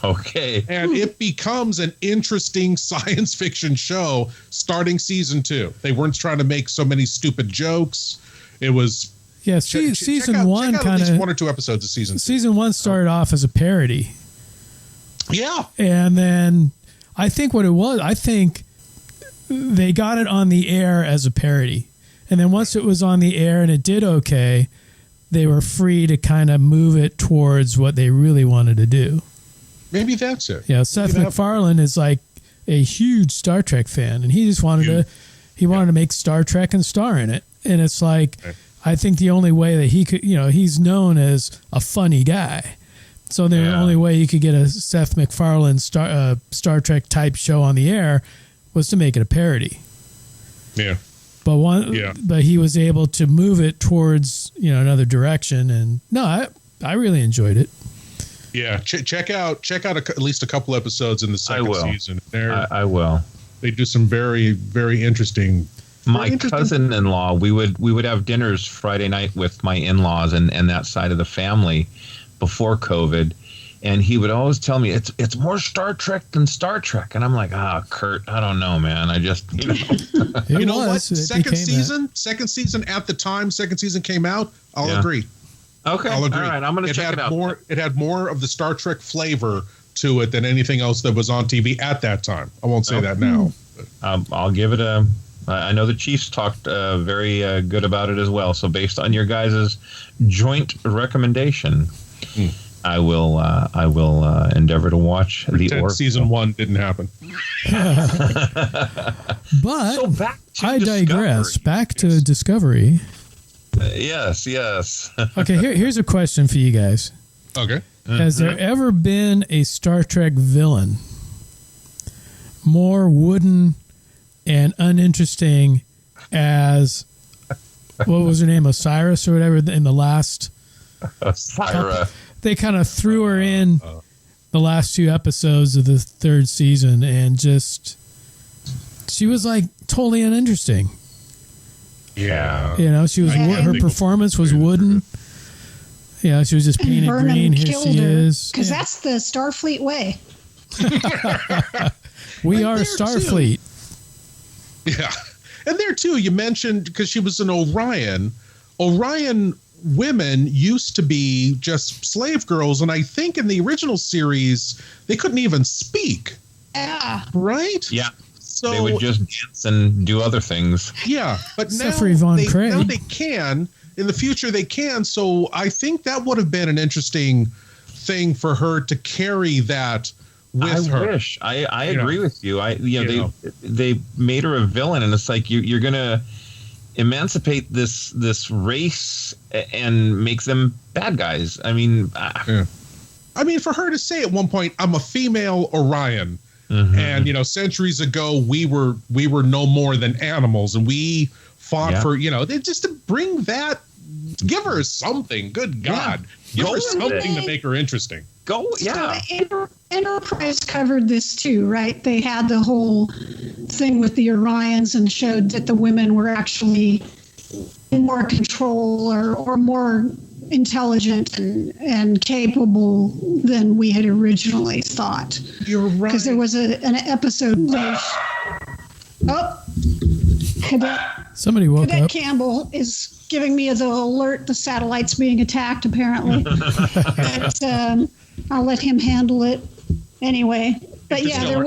Okay. And it becomes an interesting science fiction show starting season 2. They weren't trying to make so many stupid jokes. It was... Yeah, season one kind of... 1 or 2 episodes of season 2. Season 1 started off as a parody. Yeah. And then I think what it was, I think they got it on the air as a parody. And then once it was on the air and it did okay, they were free to kind of move it towards what they really wanted to do. Maybe that's it. Yeah, Seth MacFarlane is like a huge Star Trek fan, and he just wanted to make Star Trek and star in it. And it's like, I think the only way that he could, he's known as a funny guy. So the only way you could get a Seth MacFarlane Star Trek type show on the air was to make it a parody. Yeah. But he was able to move it towards, another direction. And no, I really enjoyed it. Yeah, check out at least a couple episodes in the second season. I will. They do some very, very interesting. My cousin-in-law, we would have dinners Friday night with my in-laws and that side of the family before COVID, and he would always tell me it's more Star Trek than Star Trek, and I'm like, Kurt, I don't know, man. I just you know what? Second season at the time second season came out. I'll agree. Okay. I'll agree. All right. I'm going to check it out. It had more of the Star Trek flavor to it than anything else that was on TV at that time. I won't say that now. I'll give it a. I know the Chiefs talked very good about it as well. So based on your guys' joint recommendation, I will endeavor to watch the Orville. Season 1 didn't happen. But so back to I Discovery. digress. Back to Discovery. Yes. Okay, here's a question for you guys. Okay. Has there ever been a Star Trek villain more wooden and uninteresting as, what was her name, Osiris or whatever, in the last... Osira. They kind of threw her in the last 2 episodes of the 3rd season and just... She was like totally uninteresting. Yeah. She was her performance was wooden. Yeah, she was just painted Burnham green. Here she is. Because that's the Starfleet way. We are Starfleet. Yeah. And there too, you mentioned, because she was an Orion. Orion women used to be just slave girls, and I think in the original series they couldn't even speak. Yeah. Right? Yeah. So they would just dance and do other things. Yeah, but Except now for Yvonne Craig. now they can. In the future they can. So I think that would have been an interesting thing for her to carry that with her. I agree with you. They made her a villain, and it's like you're gonna emancipate this race and make them bad guys. I mean, I mean, for her to say at one point, "I'm a female Orion," and centuries ago we were no more than animals, and we fought for they just to bring that, give her something. Good God, give her something to make her interesting. So Enterprise covered this too, right? They had the whole thing with the Orions and showed that the women were actually in more control or more intelligent and capable than we had originally thought. You're right. Because there was an episode where somebody woke Cadet up. Campbell is giving me the alert the satellite's being attacked, apparently. But, I'll let him handle it anyway. But yeah, there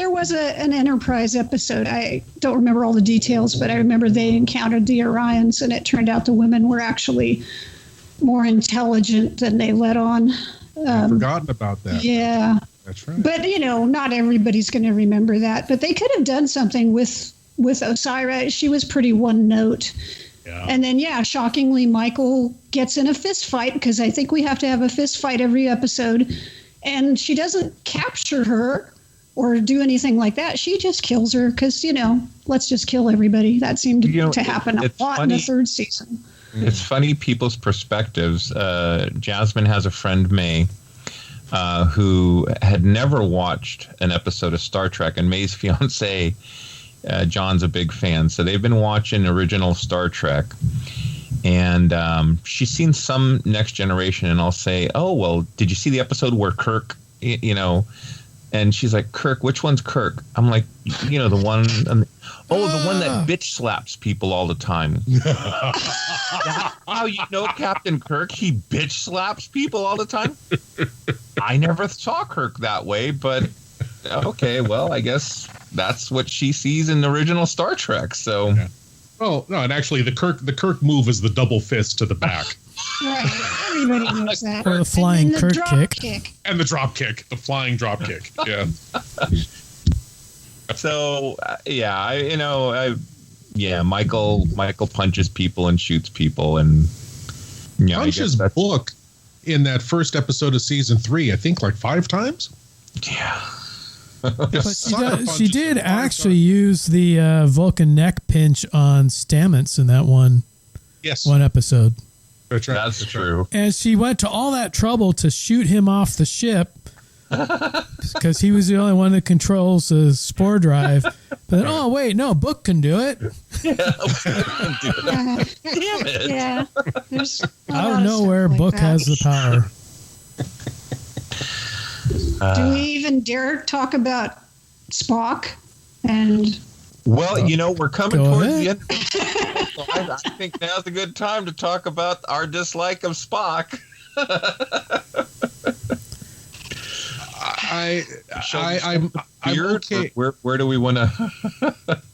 was an Enterprise episode. I don't remember all the details, but I remember they encountered the Orions, and it turned out the women were actually more intelligent than they let on. I've forgotten about that. Yeah. That's right. But, not everybody's going to remember that. But they could have done something with Osira. She was pretty one note. Yeah. And then, shockingly, Michael gets in a fist fight, because I think we have to have a fist fight every episode. And she doesn't capture her or do anything like that. She just kills her because, let's just kill everybody. That seemed to happen a lot in the third season. It's funny, people's perspectives. Jasmine has a friend, May, who had never watched an episode of Star Trek, and May's fiance, John's a big fan. So they've been watching original Star Trek, and she's seen some Next Generation, and I'll say, oh, well, did you see the episode where Kirk, and she's like, Kirk, which one's Kirk? I'm like, the one, the one that bitch slaps people all the time. How you know Captain Kirk? He bitch slaps people all the time? I never saw Kirk that way, but okay, well, I guess that's what she sees in the original Star Trek. So, oh no, and actually, the Kirk move is the double fist to the back. Right, everybody knows that. Or the flying Kirk kick. And the drop kick, the flying drop kick. Yeah. So Michael punches people and shoots people, and punches Book in that first episode of season 3, I think, like 5 times. Yeah. But she did actually use the Vulcan neck pinch on Stamets in that one episode. That's right. That's true. And she went to all that trouble to shoot him off the ship because he was the only one that controls the spore drive. But then, Book can do it. Damn it. Yeah. There's out of nowhere, Book has the power. Do we even dare talk about Spock? And well, we're coming towards the end. So I think now's a good time to talk about our dislike of Spock. I'm okay. Where do we want to?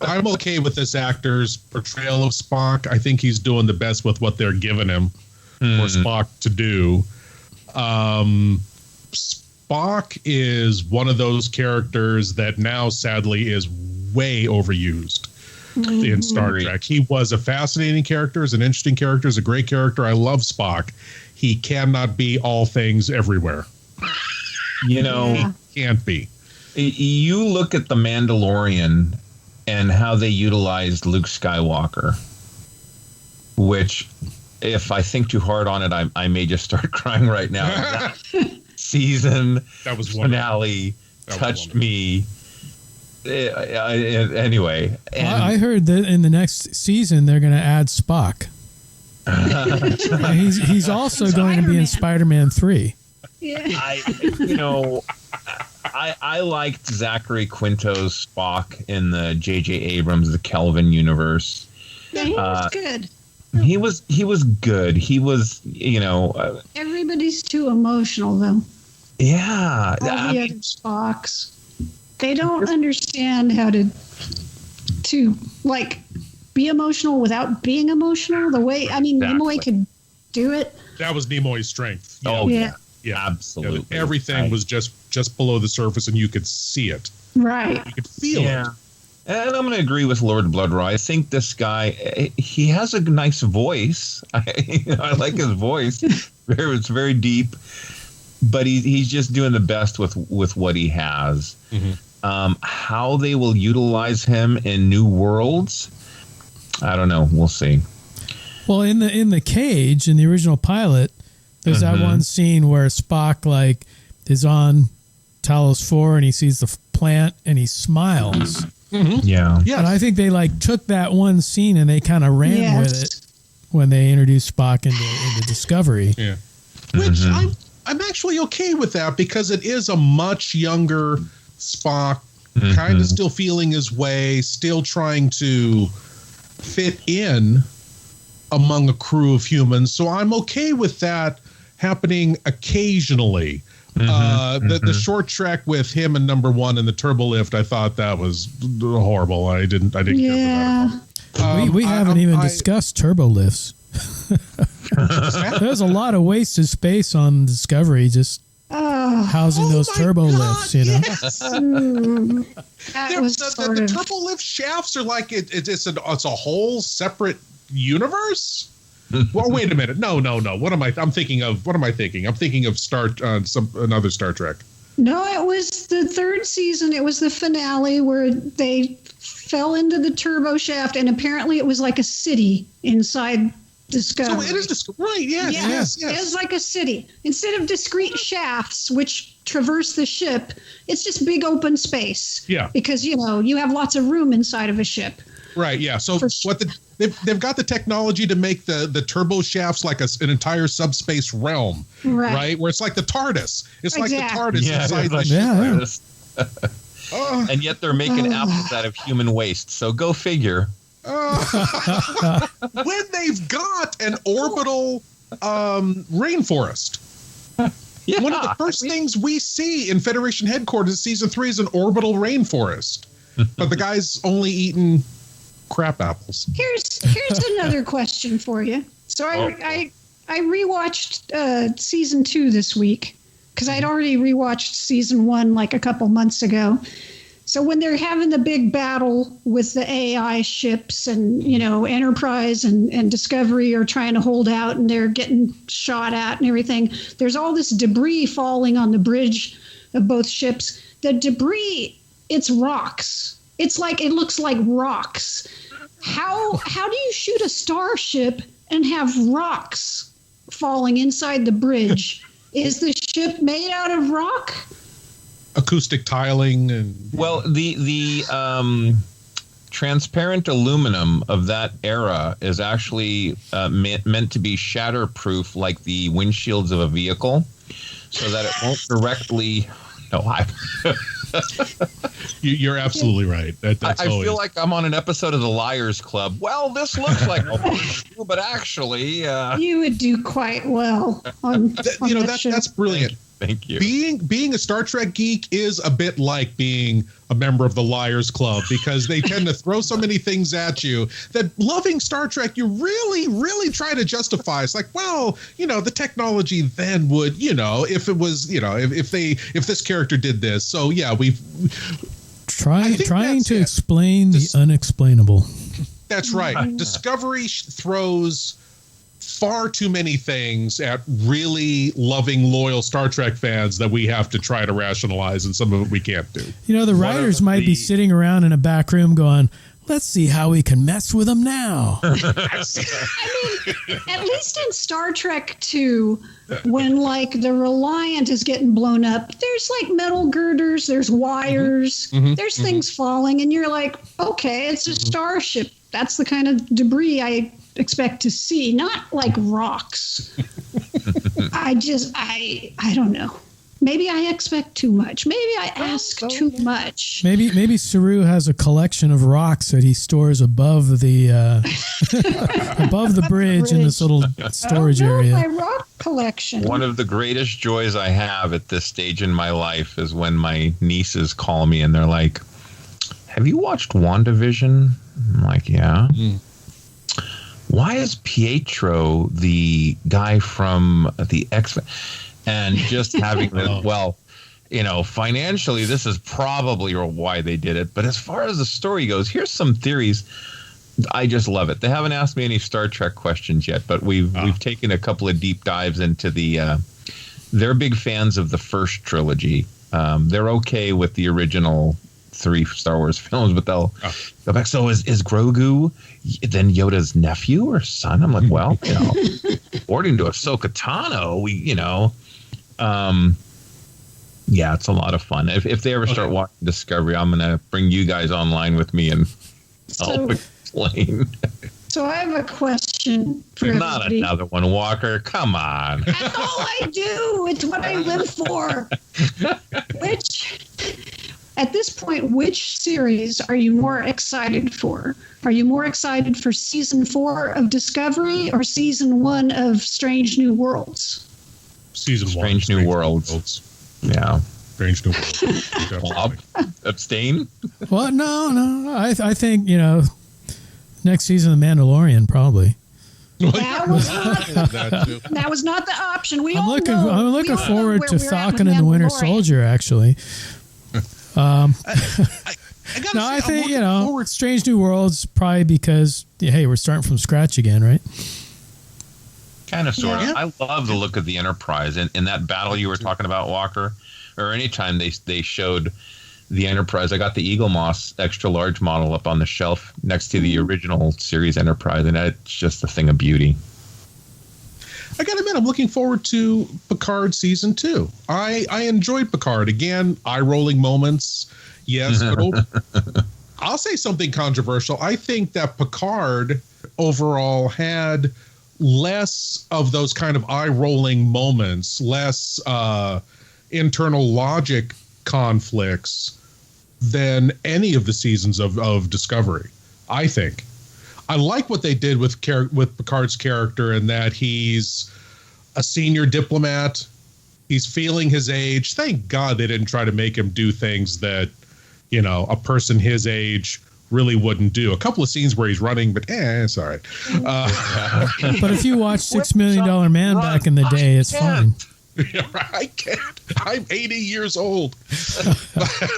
I'm okay with this actor's portrayal of Spock. I think he's doing the best with what they're giving him for Spock to do. Spock is one of those characters that now, sadly, is way overused in Star Trek. He was a fascinating character, is an interesting character, is a great character. I love Spock. He cannot be all things everywhere. He can't be. You look at The Mandalorian and how they utilized Luke Skywalker, which, if I think too hard on it, I may just start crying right now. That season finale touched me. Anyway, I heard that in the next season they're going to add Spock. he's also going to be in Spider-Man 3. Yeah. I liked Zachary Quinto's Spock in the J.J. Abrams, the Kelvin universe. Yeah, he was good. He was good. He was, Everybody's too emotional, though. Yeah. All the other Spocks. They don't understand how to like be emotional without being emotional. The way Nimoy could do it. That was Nimoy's strength. Oh yeah. Yeah, absolutely. Yeah, everything was just below the surface, and you could see it. Right. You could feel it. And I'm going to agree with Lord Blood-Rah. I think this guy, he has a nice voice. I like his voice. It's very deep, but he's just doing the best with what he has. Mm-hmm. How they will utilize him in new worlds, I don't know. We'll see. Well, in the cage in the original pilot, there's that one scene where Spock is on Talos 4 and he sees the plant and he smiles. Mm-hmm. Yeah. And I think they took that one scene and they kind of ran with it when they introduced Spock into Discovery. Yeah. Which I'm actually okay with that because it is a much younger Spock, kind of still feeling his way, still trying to fit in among a crew of humans. So I'm okay with that happening occasionally. The short track with him and number one in the turbo lift, I thought that was horrible. I didn't care for that at all. We haven't even discussed turbo lifts. There's a lot of wasted space on Discovery just housing those turbo lifts, Yes. The turbo lift shafts are it's a whole separate universe. Well, wait a minute. No. What am I thinking of? I'm thinking of another Star Trek. No, it was the third season. It was the finale where they fell into the turbo shaft, and apparently it was like a city inside Discovery. So it is right? Yes. It was like a city. Instead of discrete shafts, which traverse the ship, it's just big open space. Yeah. Because you have lots of room inside of a ship. Right. Yeah. So they've got the technology to make the turbo shafts like an entire subspace realm, right? Where it's like the TARDIS. It's like the TARDIS inside the ship. And yet they're making apples out of human waste. So go figure. When they've got an orbital rainforest. Yeah. One of the first things we see in Federation headquarters season 3 is an orbital rainforest. But the guy's only eating crap apples. Here's another question for you. So I rewatched season 2 this week because I'd already rewatched season 1 a couple months ago. So when they're having the big battle with the AI ships and Enterprise and Discovery are trying to hold out and they're getting shot at and everything, there's all this debris falling on the bridge of both ships. The debris, it's rocks. It looks like rocks. How do you shoot a starship and have rocks falling inside the bridge? Is the ship made out of rock? Acoustic tiling and the transparent aluminum of that era is actually meant to be shatterproof, like the windshields of a vehicle, so that it won't directly. You're absolutely right. I feel like I'm on an episode of The Liars Club. Well, this looks like a but actually, you would do quite well on that's brilliant. Thank you. Being a Star Trek geek is a bit like being a member of the Liars Club because they tend to throw so many things at you that loving Star Trek, you really, really try to justify. It's like, well, the technology then would, if it was, if this character did this. So yeah, we've trying to explain the unexplainable. That's right. Discovery throws far too many things at really loving, loyal Star Trek fans that we have to try to rationalize, and some of it we can't do. The writers might be sitting around in a back room going, let's see how we can mess with them now. I mean, at least in Star Trek 2, when the Reliant is getting blown up, there's metal girders, there's wires, there's things falling, and you're like, okay, it's a starship. That's the kind of debris I expect to see, not like rocks. I don't know. Maybe I expect too much. Maybe I ask too much. Maybe Saru has a collection of rocks that he stores above the above the bridge in this little storage area. My rock collection. One of the greatest joys I have at this stage in my life is when my nieces call me and they're like, "Have you watched WandaVision?" I'm like, "Yeah." Why is Pietro the guy from the X? And just having financially, this is probably why they did it. But as far as the story goes, here's some theories. I just love it. They haven't asked me any Star Trek questions yet, but we've taken a couple of deep dives into the. They're big fans of the first trilogy. They're okay with the original 3 Star Wars films, but they'll go back. So is Grogu then Yoda's nephew or son? I'm like, well, according to Ahsoka Tano, yeah, it's a lot of fun. If they ever start watching Discovery, I'm gonna bring you guys online with me and I'll explain. So I have a question for Not everybody. another one, Walker. Come on. That's all I do. It's what I live for. At this point, which series are you more excited for? Are you more excited for season 4 of Discovery or season 1 of Strange New Worlds? Season 1. Strange New Worlds. Yeah. Strange New Worlds. Bob, abstain? Well, no. I think, next season of The Mandalorian, probably. That was not the option. I'm looking forward to Falcon and the Winter Soldier, actually. I think, Strange New Worlds, probably because, hey, we're starting from scratch again, right? Kind of, sort of. I love the look of the Enterprise. In that battle you were talking about, Walker, or anytime they showed the Enterprise, I got the Eagle Moss extra large model up on the shelf next to the original series Enterprise, and it's just a thing of beauty. I gotta admit, I'm looking forward to Picard season 2. I enjoyed Picard. Again, eye-rolling moments, yes, but I'll say something controversial. I think that Picard overall had less of those kind of eye-rolling moments, less internal logic conflicts than any of the seasons of Discovery, I think. I like what they did with Picard's character in that he's a senior diplomat. He's feeling his age. Thank God they didn't try to make him do things that, a person his age really wouldn't do. A couple of scenes where he's running, but it's all right. But if you watch $6 Million Man back in the day, it's fine. Yeah, I can't. I'm 80 years old.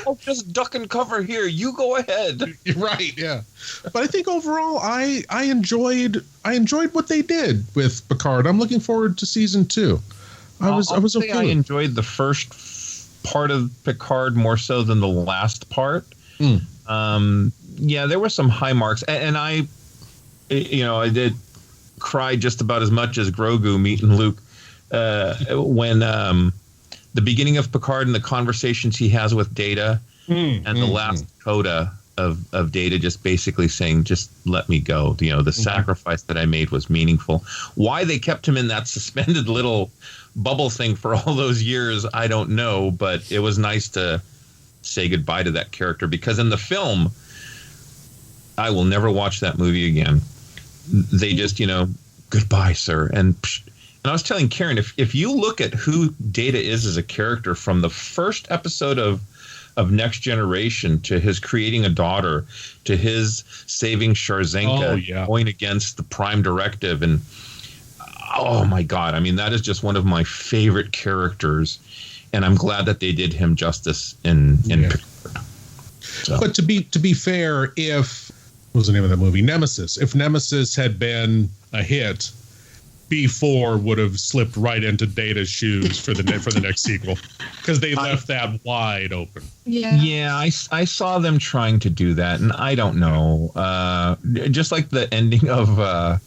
Oh, just duck and cover here. You go ahead. You're right. Yeah, but I think overall, I enjoyed what they did with Picard. I'm looking forward to season 2. I was okay. I enjoyed the first part of Picard more so than the last part. Yeah, there were some high marks, and I did cry just about as much as Grogu meeting Luke. When the beginning of Picard and the conversations he has with Data, and the last coda of Data just basically saying, just let me go. The sacrifice that I made was meaningful. Why they kept him in that suspended little bubble thing for all those years, I don't know, but it was nice to say goodbye to that character, because in the film, I will never watch that movie again. They just, goodbye, sir. And I was telling Karen, if you look at who Data is as a character from the first episode of Next Generation to his creating a daughter to his saving Sharzenka, going against the Prime Directive, and oh my God, I mean, that is just one of my favorite characters, and I'm glad that they did him justice in Picard. So. But to be fair, what was the name of that movie? Nemesis. If Nemesis had been a hit, B4 would have slipped right into Data's shoes for the next sequel, because they left that wide open. Yeah, I saw them trying to do that, and I don't know. Just like the ending of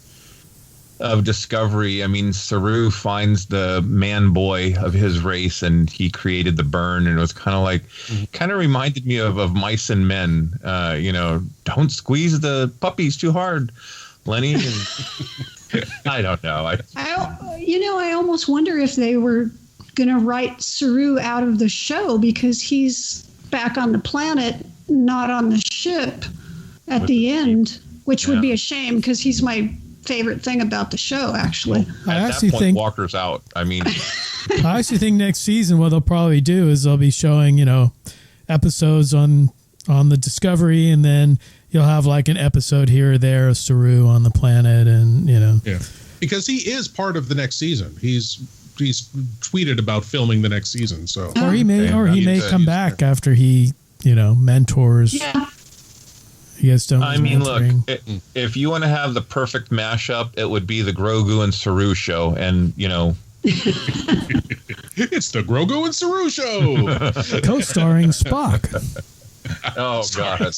Discovery, I mean, Saru finds the man boy of his race, and he created the burn, and it was kind of reminded me of Mice and Men. Don't squeeze the puppies too hard, Lenny. And I don't know. I almost wonder if they were going to write Saru out of the show because he's back on the planet, not on the ship at the end, which would be a shame because he's my favorite thing about the show, actually. At that point, Walker's out. I mean, I actually think next season what they'll probably do is they'll be showing, episodes on the Discovery, and then you'll have like an episode here or there of Saru on the planet, and Yeah, because he is part of the next season. He's tweeted about filming the next season, so or he may come back after he mentors. Yeah. I mean, look, if you want to have the perfect mashup, it would be the Grogu and Saru show, and it's the Grogu and Saru show, co-starring Spock. Oh God!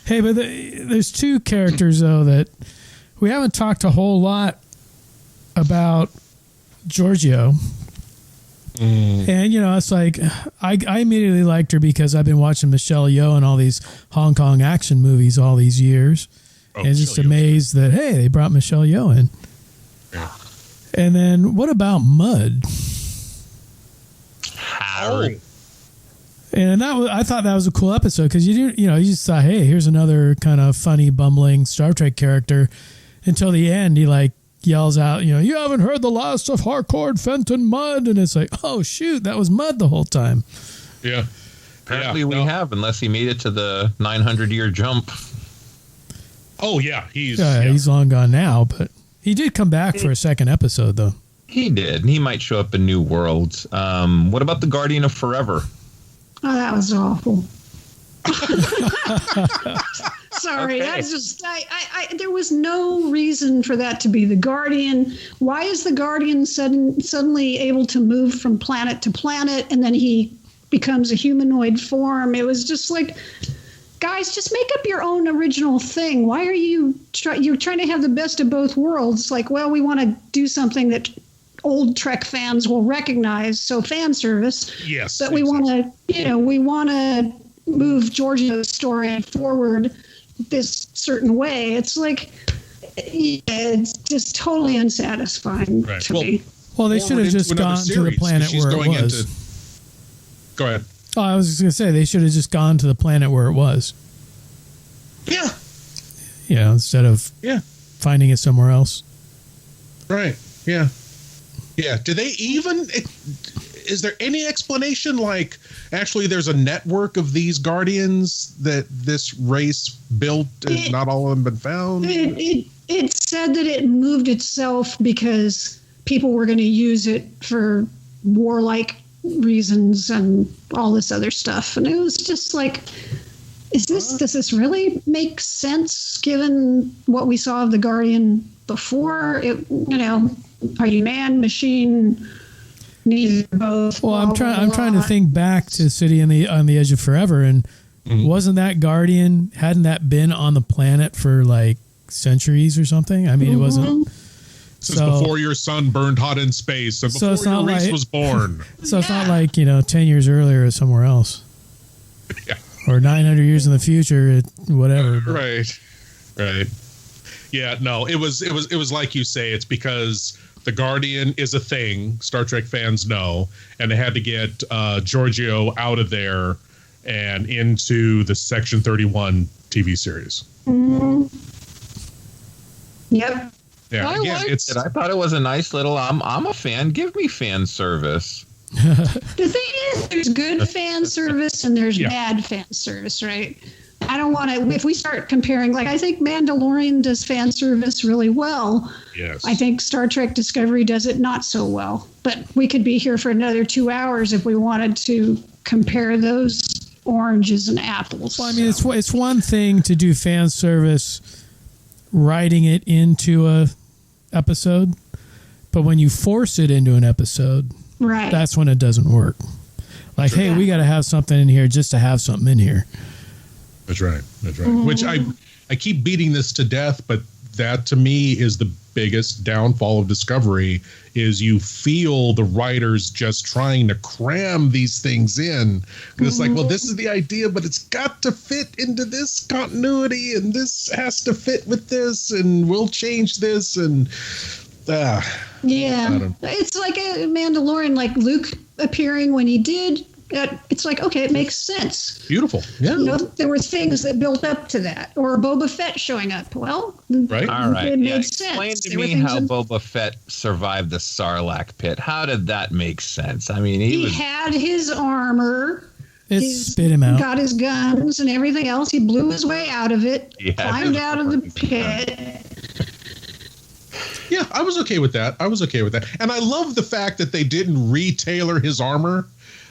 Hey, but there's two characters though that we haven't talked a whole lot about. Giorgio. And it's like I immediately liked her because I've been watching Michelle Yeoh in all these Hong Kong action movies all these years, and just amazed that they brought Michelle Yeoh in. Yeah. And then what about Mudd? Harry. And I thought that was a cool episode because you just thought, hey, here's another kind of funny, bumbling Star Trek character, until the end he yells out, you haven't heard the last of Harcourt Fenton Mudd, and it's like, oh shoot, that was Mudd the whole time. Yeah, apparently we have, unless he made it to the 900-year jump. Oh yeah, he's long gone now, but he did come back for a second episode though. He did. He might show up in New Worlds. What about the Guardian of Forever? Oh, that was awful. Sorry, that's just there was no reason for that to be the Guardian. Why is the Guardian suddenly able to move from planet to planet, and then he becomes a humanoid form? It was just like, guys, just make up your own original thing. Why are you're trying to have the best of both worlds? Like, well, we want to do something that old Trek fans will recognize, so fan service. Yes, but we want to move Giorgio's story forward this certain way. It's like, it's just totally unsatisfying to me. Well, they should have just gone to the planet where it was. Go ahead. Oh, I was just going to say, they should have just gone to the planet where it was. Yeah. Instead of finding it somewhere else. Right. Yeah. Yeah. Do they even... Is there any explanation, like, actually there's a network of these Guardians that this race built and not all of them been found? It said that it moved itself because people were going to use it for warlike reasons and all this other stuff. And it was just like, does this really make sense given what we saw of the Guardian before? Are you man, machine... Neither, both. Well, I'm trying to think back to City on the Edge of Forever, and wasn't that Guardian? Hadn't that been on the planet for like centuries or something? I mean, it wasn't. Since before your sun burned hot in space, and before your race was born. So it's not like 10 years earlier or somewhere else, or 900 years in the future, whatever. Right. Yeah, no, it was like you say. It's because the Guardian is a thing, Star Trek fans know, and they had to get Giorgio out of there and into the Section 31 TV series. Mm-hmm. Yep. Yeah, I thought it was a nice little. I'm a fan. Give me fan service. The thing is, there's good fan service and there's bad fan service, right? I don't want to. If we start comparing, like, I think Mandalorian does fan service really well. Yes. I think Star Trek Discovery does it not so well. But we could be here for another 2 hours if we wanted to compare those oranges and apples. Well, I mean, it's one thing to do fan service, writing it into a episode, but when you force it into an episode, right, that's when it doesn't work. Like, hey, we got to have something in here just to have something in here. That's right. Mm-hmm. Which I keep beating this to death, but that to me is the biggest downfall of Discovery, is you feel the writers just trying to cram these things in. It's like, well, this is the idea, but it's got to fit into this continuity, and this has to fit with this, and we'll change this, and yeah, it's like a Mandalorian, like Luke appearing when he did. It's like, okay, it makes sense. Beautiful. Yeah. You know, there were things that built up to that. Or Boba Fett showing up. Well, right. All right. It made Explain sense. to me how Boba Fett survived the Sarlacc pit. How did that make sense? I mean, he had his armor. Spit him out. Got his guns and everything else. He blew his way out of it. Climbed out of the pit. Yeah, I was okay with that. And I love the fact that they didn't retailor his armor.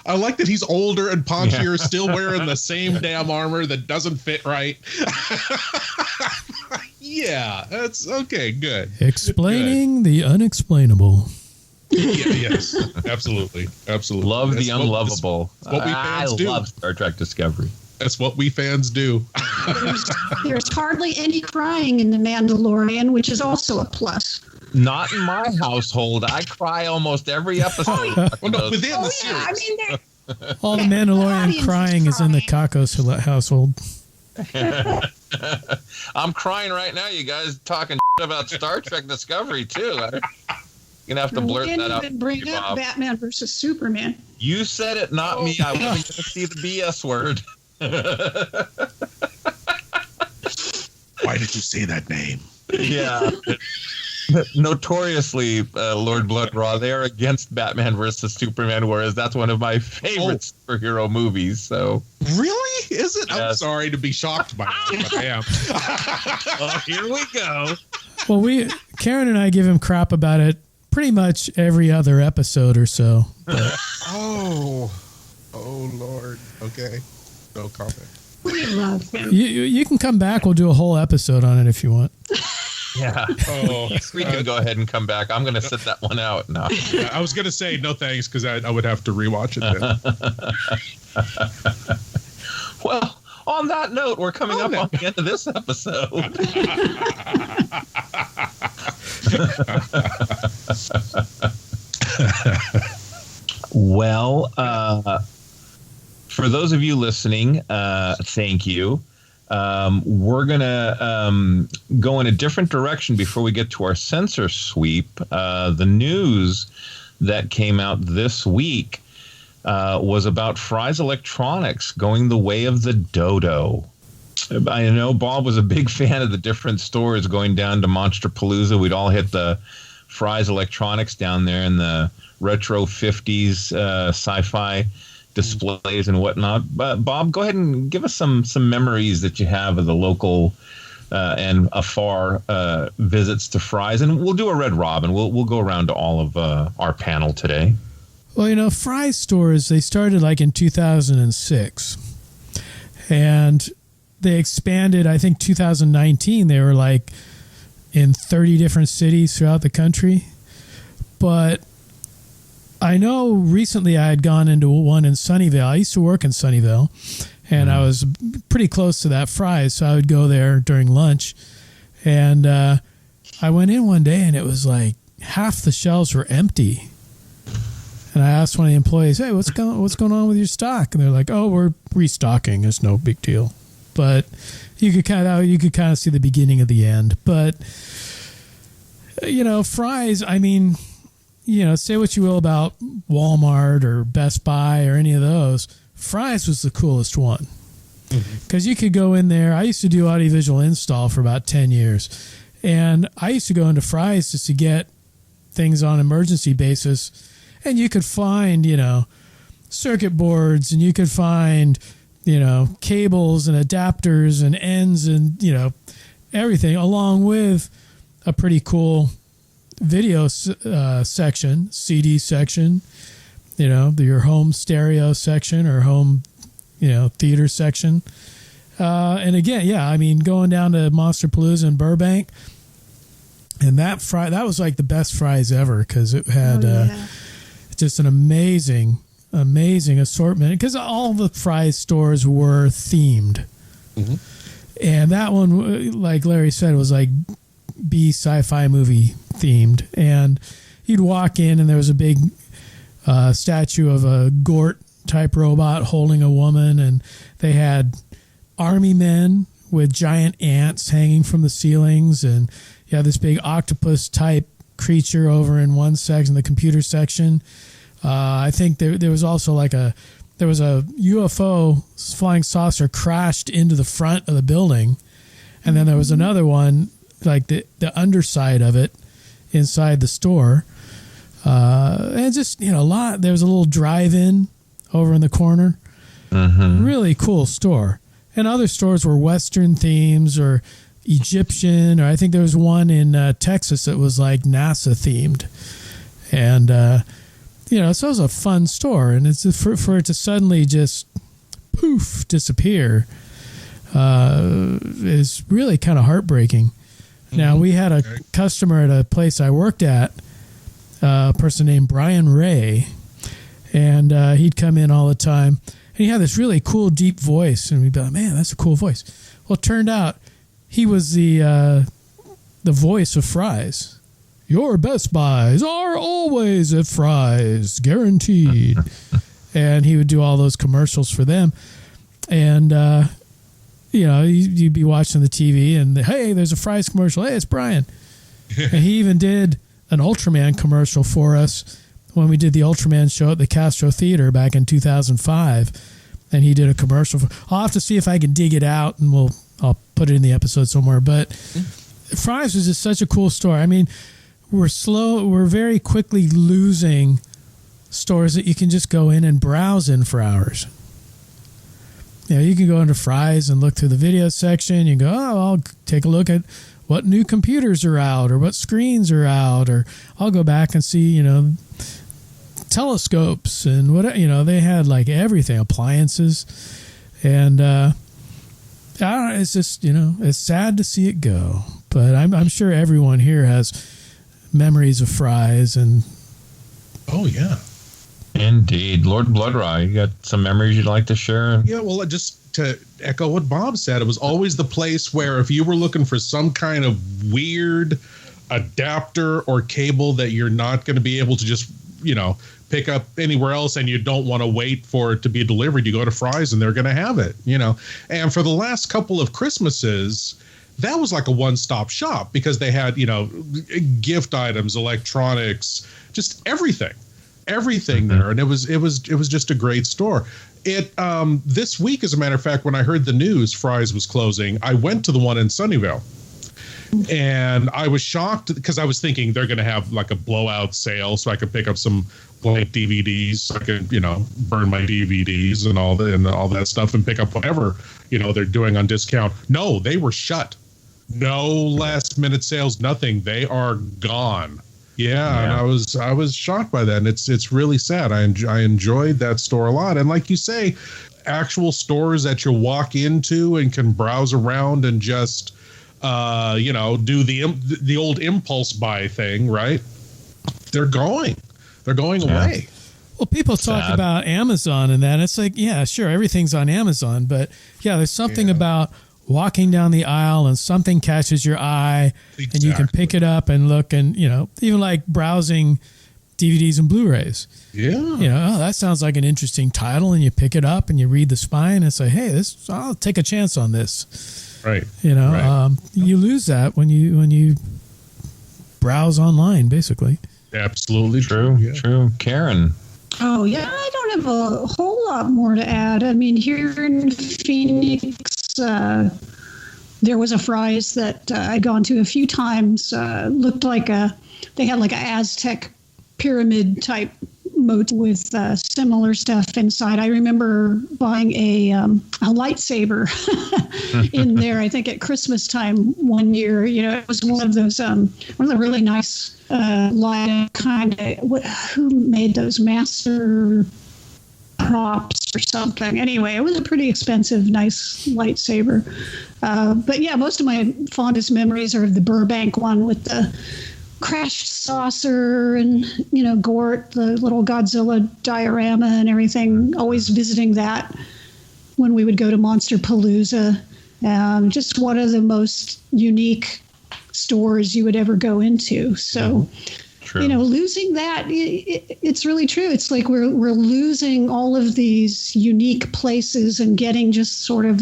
I like that he's older and paunchier, still wearing the same damn armor that doesn't fit right. Yeah, that's okay. Good. Explaining the unexplainable. Yeah, yes, absolutely. Love that's the unlovable. What we fans do. I love Star Trek Discovery. That's what we fans do. There's hardly any crying in The Mandalorian, which is also a plus. Not in my household. I cry almost every episode. Well, no, within the series. I mean, all the Mandalorian crying is in the Kakos household. I'm crying right now. You guys talking about Star Trek Discovery too. You're gonna have to blurt that out. Didn't bring up Bob. Batman versus Superman. You said it, not me. I wasn't gonna see the BS word. Why did you say that name? Yeah. Notoriously, Lord Blood-Rah, they're against Batman versus Superman, whereas that's one of my favorite superhero movies. So really, is it? Yes. I'm sorry to be shocked by that, but I am. Well, here we go. Well, Karen and I give him crap about it pretty much every other episode or so. But. Oh Lord. Okay, no comment. We love him. You can come back. We'll do a whole episode on it if you want. Yeah. We can go ahead and come back. I'm going to sit that one out now. Yeah, I was going to say no thanks because I would have to rewatch it then. Well, on that note, we're coming up on the end of this episode. Well, for those of you listening, thank you. We're going to go in a different direction before we get to our censor sweep. The news that came out this week was about Fry's Electronics going the way of the dodo. I know Bob was a big fan of the different stores going down to Monsterpalooza. We'd all hit the Fry's Electronics down there in the retro 50s sci-fi displays and whatnot. But Bob, go ahead and give us some memories that you have of the local and afar visits to Fry's, and we'll do a Red Robin. We'll go around to all of our panel today. Well, Fry's stores, they started like in 2006, and they expanded. I think 2019 they were like in 30 different cities throughout the country. But I know recently I had gone into one in Sunnyvale. I used to work in Sunnyvale, and I was pretty close to that Fry's, so I would go there during lunch. And I went in one day, and it was like half the shelves were empty. And I asked one of the employees, "Hey, what's going on with your stock?" And they're like, "Oh, we're restocking. It's no big deal." But you could kind of see the beginning of the end. But Fry's, I mean, say what you will about Walmart or Best Buy or any of those, Fry's was the coolest one. Because you could go in there. I used to do audiovisual install for about 10 years. And I used to go into Fry's just to get things on emergency basis. And you could find, circuit boards, and you could find, cables and adapters and ends and, everything, along with a pretty cool video section, CD section, your home stereo section or home, theater section. And again, going down to Monsterpalooza in Burbank, and that was like the best Fry's ever, because it had just an amazing assortment, because all the Fry's stores were themed. And that one, like Larry said, was like B sci-fi movie themed. And you'd walk in and there was a big statue of a Gort type robot holding a woman, and they had army men with giant ants hanging from the ceilings, and you have this big octopus type creature over in one section, the computer section. I think there was also there was a UFO flying saucer crashed into the front of the building, and then there was another one, like the underside of it inside the store. And just, a lot. There was a little drive-in over in the corner. Mm-hmm. Really cool store. And other stores were Western themes or Egyptian, or I think there was one in Texas that was like NASA themed. And, so it was a fun store. And it's for it to suddenly just poof, disappear is really kind of heartbreaking. Mm-hmm. Now, we had a customer at a place I worked at, a person named Brian Ray, and he'd come in all the time. And he had this really cool, deep voice, and we'd be like, man, that's a cool voice. Well, it turned out he was the voice of Fry's. Your Best Buys are always at Fry's, guaranteed. And he would do all those commercials for them. And, you'd be watching the TV, and, hey, there's a Fry's commercial. Hey, it's Brian. And he even did an Ultraman commercial for us when we did the Ultraman show at the Castro Theater back in 2005, and he did a commercial. I'll have to see if I can dig it out, and I'll put it in the episode somewhere. But Fry's was just such a cool store. I mean, we're very quickly losing stores that you can just go in and browse in for hours. You can go into Fry's and look through the video section. You go, I'll take a look at what new computers are out or what screens are out, or I'll go back and see, telescopes and what, they had like everything, appliances. And I don't know, it's just, it's sad to see it go, but I'm sure everyone here has memories of Fry's. And oh yeah, indeed. Lord Blood-Rah, you got some memories you'd like to share? Yeah, well, just to echo what Bob said, it was always the place where if you were looking for some kind of weird adapter or cable that you're not going to be able to just, pick up anywhere else, and you don't want to wait for it to be delivered, you go to Fry's and they're going to have it, And for the last couple of Christmases, that was like a one-stop shop because they had, gift items, electronics, just everything there. And it was just a great store. This week, as a matter of fact, when I heard the news Fry's was closing, I went to the one in Sunnyvale, and I was shocked because I was thinking they're going to have like a blowout sale so I could pick up some blank DVDs, so I could, burn my DVDs and all that stuff and pick up whatever, they're doing on discount. No, they were shut. No last minute sales, nothing. They are gone. Yeah, and I was shocked by that, and it's really sad. I enjoyed that store a lot, and like you say, actual stores that you walk into and can browse around and just do the old impulse buy thing, right? They're going away. Well, people talk about Amazon and that. It's like, yeah, sure, everything's on Amazon, but yeah, there's something about walking down the aisle and something catches your eye and you can pick it up and look, and even like browsing DVDs and Blu-rays. Yeah. That sounds like an interesting title, and you pick it up and you read the spine and say, hey, I'll take a chance on this. Right. You lose that when you browse online, basically. Absolutely true. Yeah. True. Karen. Oh yeah, I don't have a whole lot more to add. I mean, here in Phoenix, there was a Fry's that I'd gone to a few times. Looked like they had like an Aztec pyramid type moat with similar stuff inside. I remember buying a lightsaber in there, I think at Christmas time one year. It was one of those one of the really nice light kind of, who made those, Master Props or something. Anyway, it was a pretty expensive, nice lightsaber. But yeah, most of my fondest memories are of the Burbank one with the crashed saucer and, Gort, the little Godzilla diorama and everything. Always visiting that when we would go to Monster Palooza. Just one of the most unique stores you would ever go into. So, losing that, it's really true. It's like we're losing all of these unique places and getting just sort of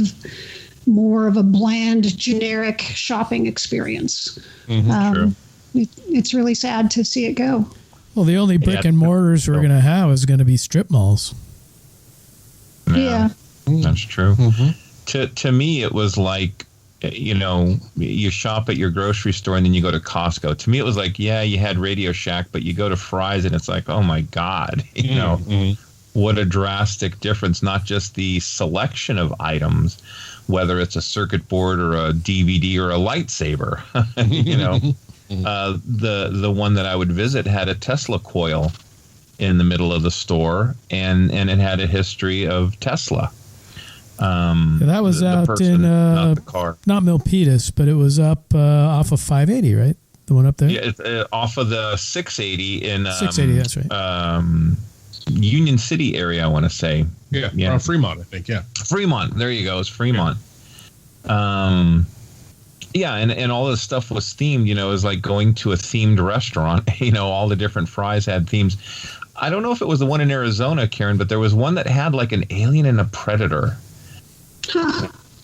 more of a bland, generic shopping experience. True. It's really sad to see it go. Well, the only brick and mortars we're going to have is going to be strip malls. Yeah. That's true. To me, it was like, you shop at your grocery store and then you go to Costco. To me, it was like, you had Radio Shack, but you go to Fry's and it's like, oh my God, what a drastic difference. Not just the selection of items, whether it's a circuit board or a DVD or a lightsaber, the one that I would visit had a Tesla coil in the middle of the store, and it had a history of Tesla. That was out in not the car, not Milpitas, but it was up off of 580, right? The one up there. Yeah, it's off of the 680 in 680. That's right. Union City area, I want to say. Yeah. Fremont, I think. Yeah, Fremont. There you go. It's Fremont. Yeah. And all this stuff was themed. It was like going to a themed restaurant. All the different fries had themes. I don't know if it was the one in Arizona, Karen, but there was one that had like an alien and a predator.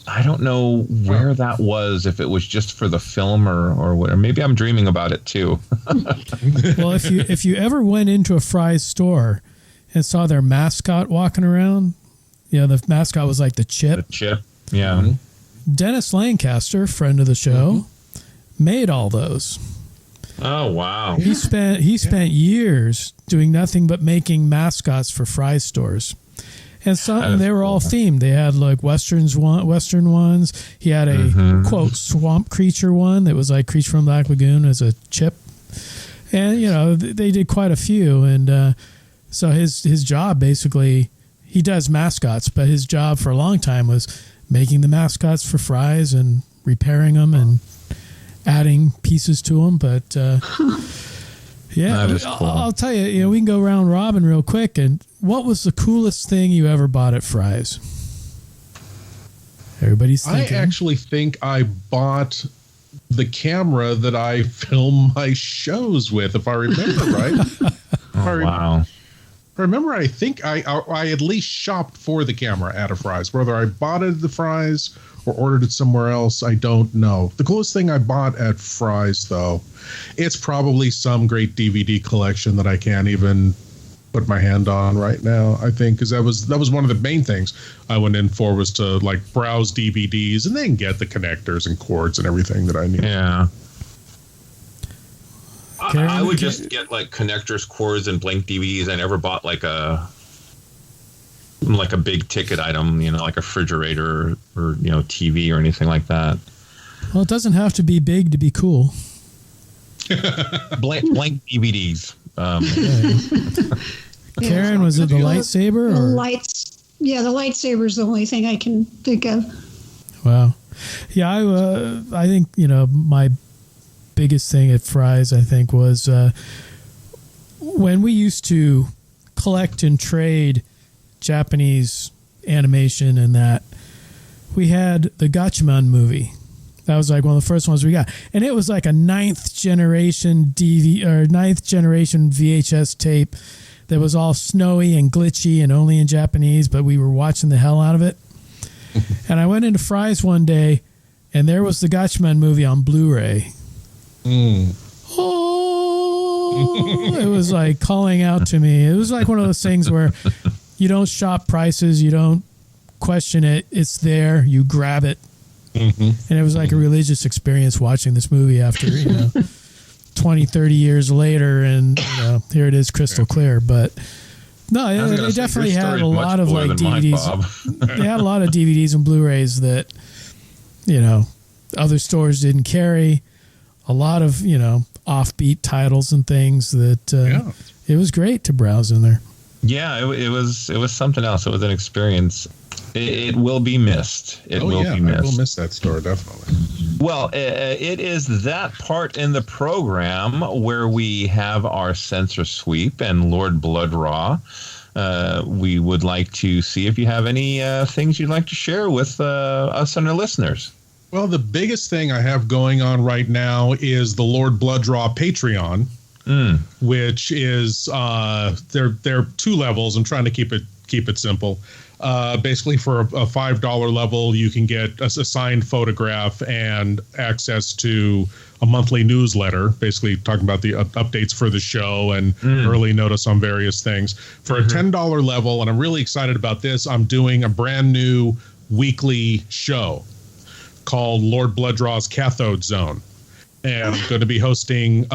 I don't know where that was, if it was just for the film or whatever. Maybe I'm dreaming about it too. Well, if you ever went into a Fry's store and saw their mascot walking around, the mascot was like the Chip. The Chip, yeah. Dennis Lancaster, friend of the show, made all those. Oh wow! He spent years doing nothing but making mascots for Fry's stores. And they were all themed. They had like Western ones. He had a quote swamp creature one that was like Creature from Black Lagoon as a Chip, and they did quite a few. And so his job basically, he does mascots, but his job for a long time was making the mascots for Fry's and repairing them and adding pieces to them. But yeah, that is cool. I'll tell you, we can go round robin real quick. And what was the coolest thing you ever bought at Fry's? Everybody's thinking. I actually think I bought the camera that I film my shows with, if I remember right. Wow. I remember, I think I at least shopped for the camera at a Fry's. Whether I bought it at the Fry's or ordered it somewhere else, I don't know. The coolest thing I bought at Fry's, though, it's probably some great DVD collection that I can't even put my hand on right now, I think, because that was one of the main things I went in for, was to like browse DVDs and then get the connectors and cords and everything that I need. Yeah. I would just get like connectors, cords, and blank DVDs. I never bought like a big ticket item, like a refrigerator or TV or anything like that. Well, it doesn't have to be big to be cool. Blank DVDs. Karen, was it the lightsaber? The lightsaber is the only thing I can think of. Wow. Yeah, I think, my biggest thing at Fry's, I think, was when we used to collect and trade Japanese animation, and that we had the Gatchaman movie. That was like one of the first ones we got, and it was like a ninth generation VHS tape that was all snowy and glitchy and only in Japanese, but we were watching the hell out of it. And I went into Fry's one day, and there was the Gatchaman movie on Blu-ray. Oh, it was like calling out to me. It was like one of those things where you don't shop prices, you don't question it. It's there, you grab it. And it was like a religious experience watching this movie after 20, 30 years later, and here it is, crystal clear. But no, they definitely had a lot of like DVDs. They had a lot of DVDs and Blu-rays that other stores didn't carry. A lot of offbeat titles and things that it was great to browse in there. Yeah, it was something else. It was an experience. It will be missed. It will be missed. I will miss that store, definitely. Well, it is that part in the program where we have our censor sweep and Lord Blood-Rah. We would like to see if you have any things you'd like to share with us and our listeners. Well, the biggest thing I have going on right now is the Lord Blood-Rah Patreon, which is there are 2 levels. I'm trying to keep it simple. Basically, for a $5 level, you can get a signed photograph and access to a monthly newsletter, basically talking about the updates for the show and early notice on various things. For a $10 level, and I'm really excited about this, I'm doing a brand new weekly show called Lord Blood-Rah's Cathode Zone. And I'm going to be hosting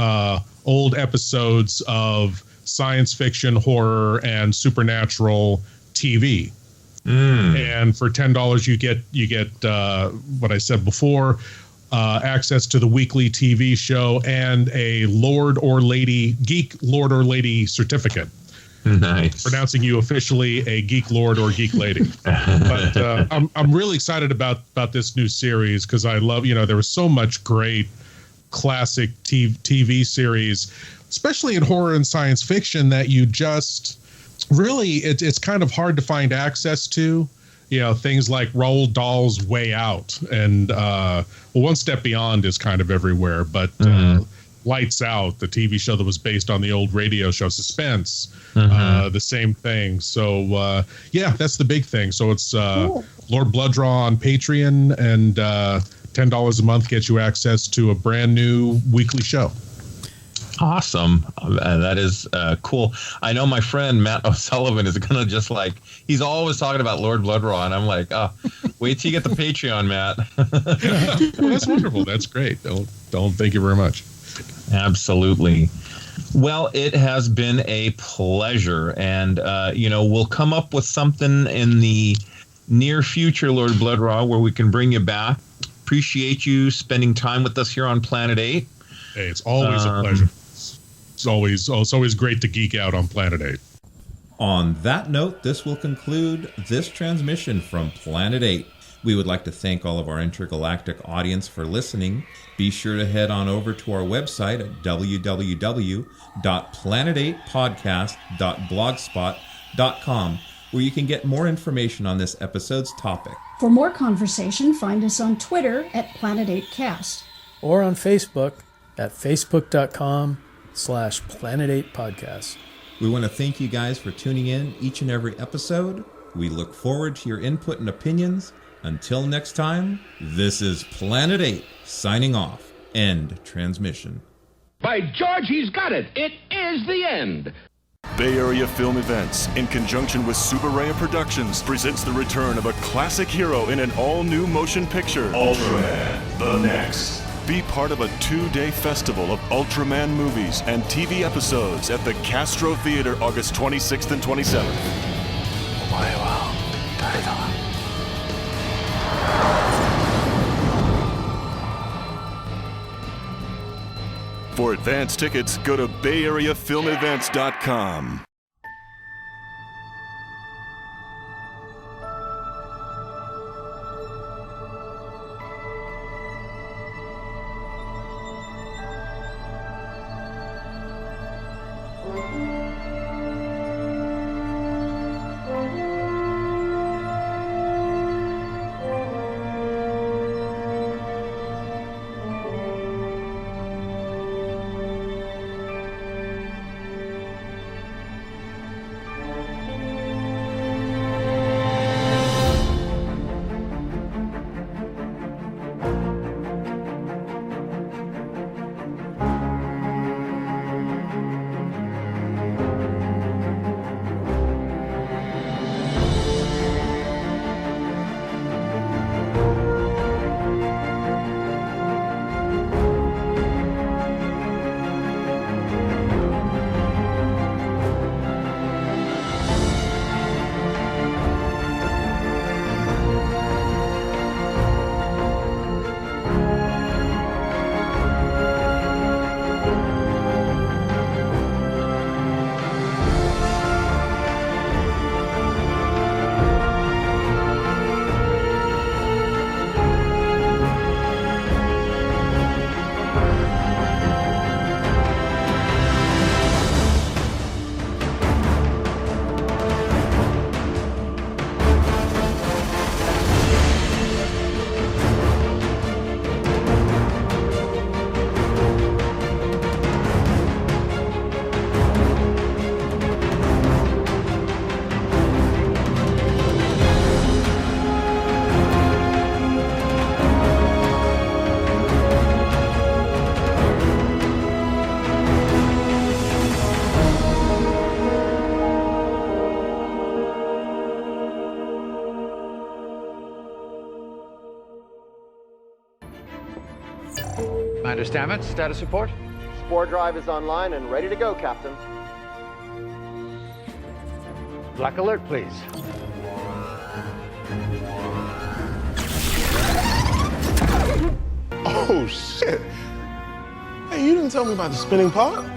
old episodes of science fiction, horror, and supernatural TV. And for $10, you get what I said before, access to the weekly TV show and a Geek Lord or Lady certificate. Nice. Pronouncing you officially a Geek Lord or Geek Lady. But I'm really excited about this new series because I love, there was so much great classic TV series, especially in horror and science fiction, that you just really, it's kind of hard to find access to. Things like Roald Dahl's Way Out and One Step Beyond is kind of everywhere, but Lights Out, the TV show that was based on the old radio show Suspense, the same thing. So that's the big thing. So it's cool. Lord Blood-Rah on Patreon, and $10 a month gets you access to a brand new weekly show. Awesome. That is cool. I know my friend Matt O'Sullivan is going to he's always talking about Lord Blood-Rah, and I'm like, wait till you get the Patreon, Matt. Well, that's wonderful. That's great. Don't thank you very much. Absolutely. Well, it has been a pleasure, and we'll come up with something in the near future, Lord Blood-Rah, where we can bring you back. Appreciate you spending time with us here on Planet 8. Hey, it's always a pleasure. It's always great to geek out on Planet 8. On that note, this will conclude this transmission from Planet 8. We would like to thank all of our intergalactic audience for listening. Be sure to head on over to our website at www.planet8podcast.blogspot.com, where you can get more information on this episode's topic. For more conversation, find us on Twitter at Planet8Cast. Or on Facebook at facebook.com/Planet8Podcast. We want to thank you guys for tuning in each and every episode. We look forward to your input and opinions. Until next time, this is Planet 8 signing off. End transmission. By George, he's got it. It is the end. Bay Area Film Events, in conjunction with Super Raya Productions, presents the return of a classic hero in an all-new motion picture, Ultraman, The Next. Be part of a 2-day festival of Ultraman movies and TV episodes at the Castro Theater August 26th and 27th. For advance tickets, go to BayAreaFilmEvents.com. Commander Stamets, status report? Spore drive is online and ready to go, Captain. Black alert, please. Oh, shit. Hey, you didn't tell me about the spinning pod?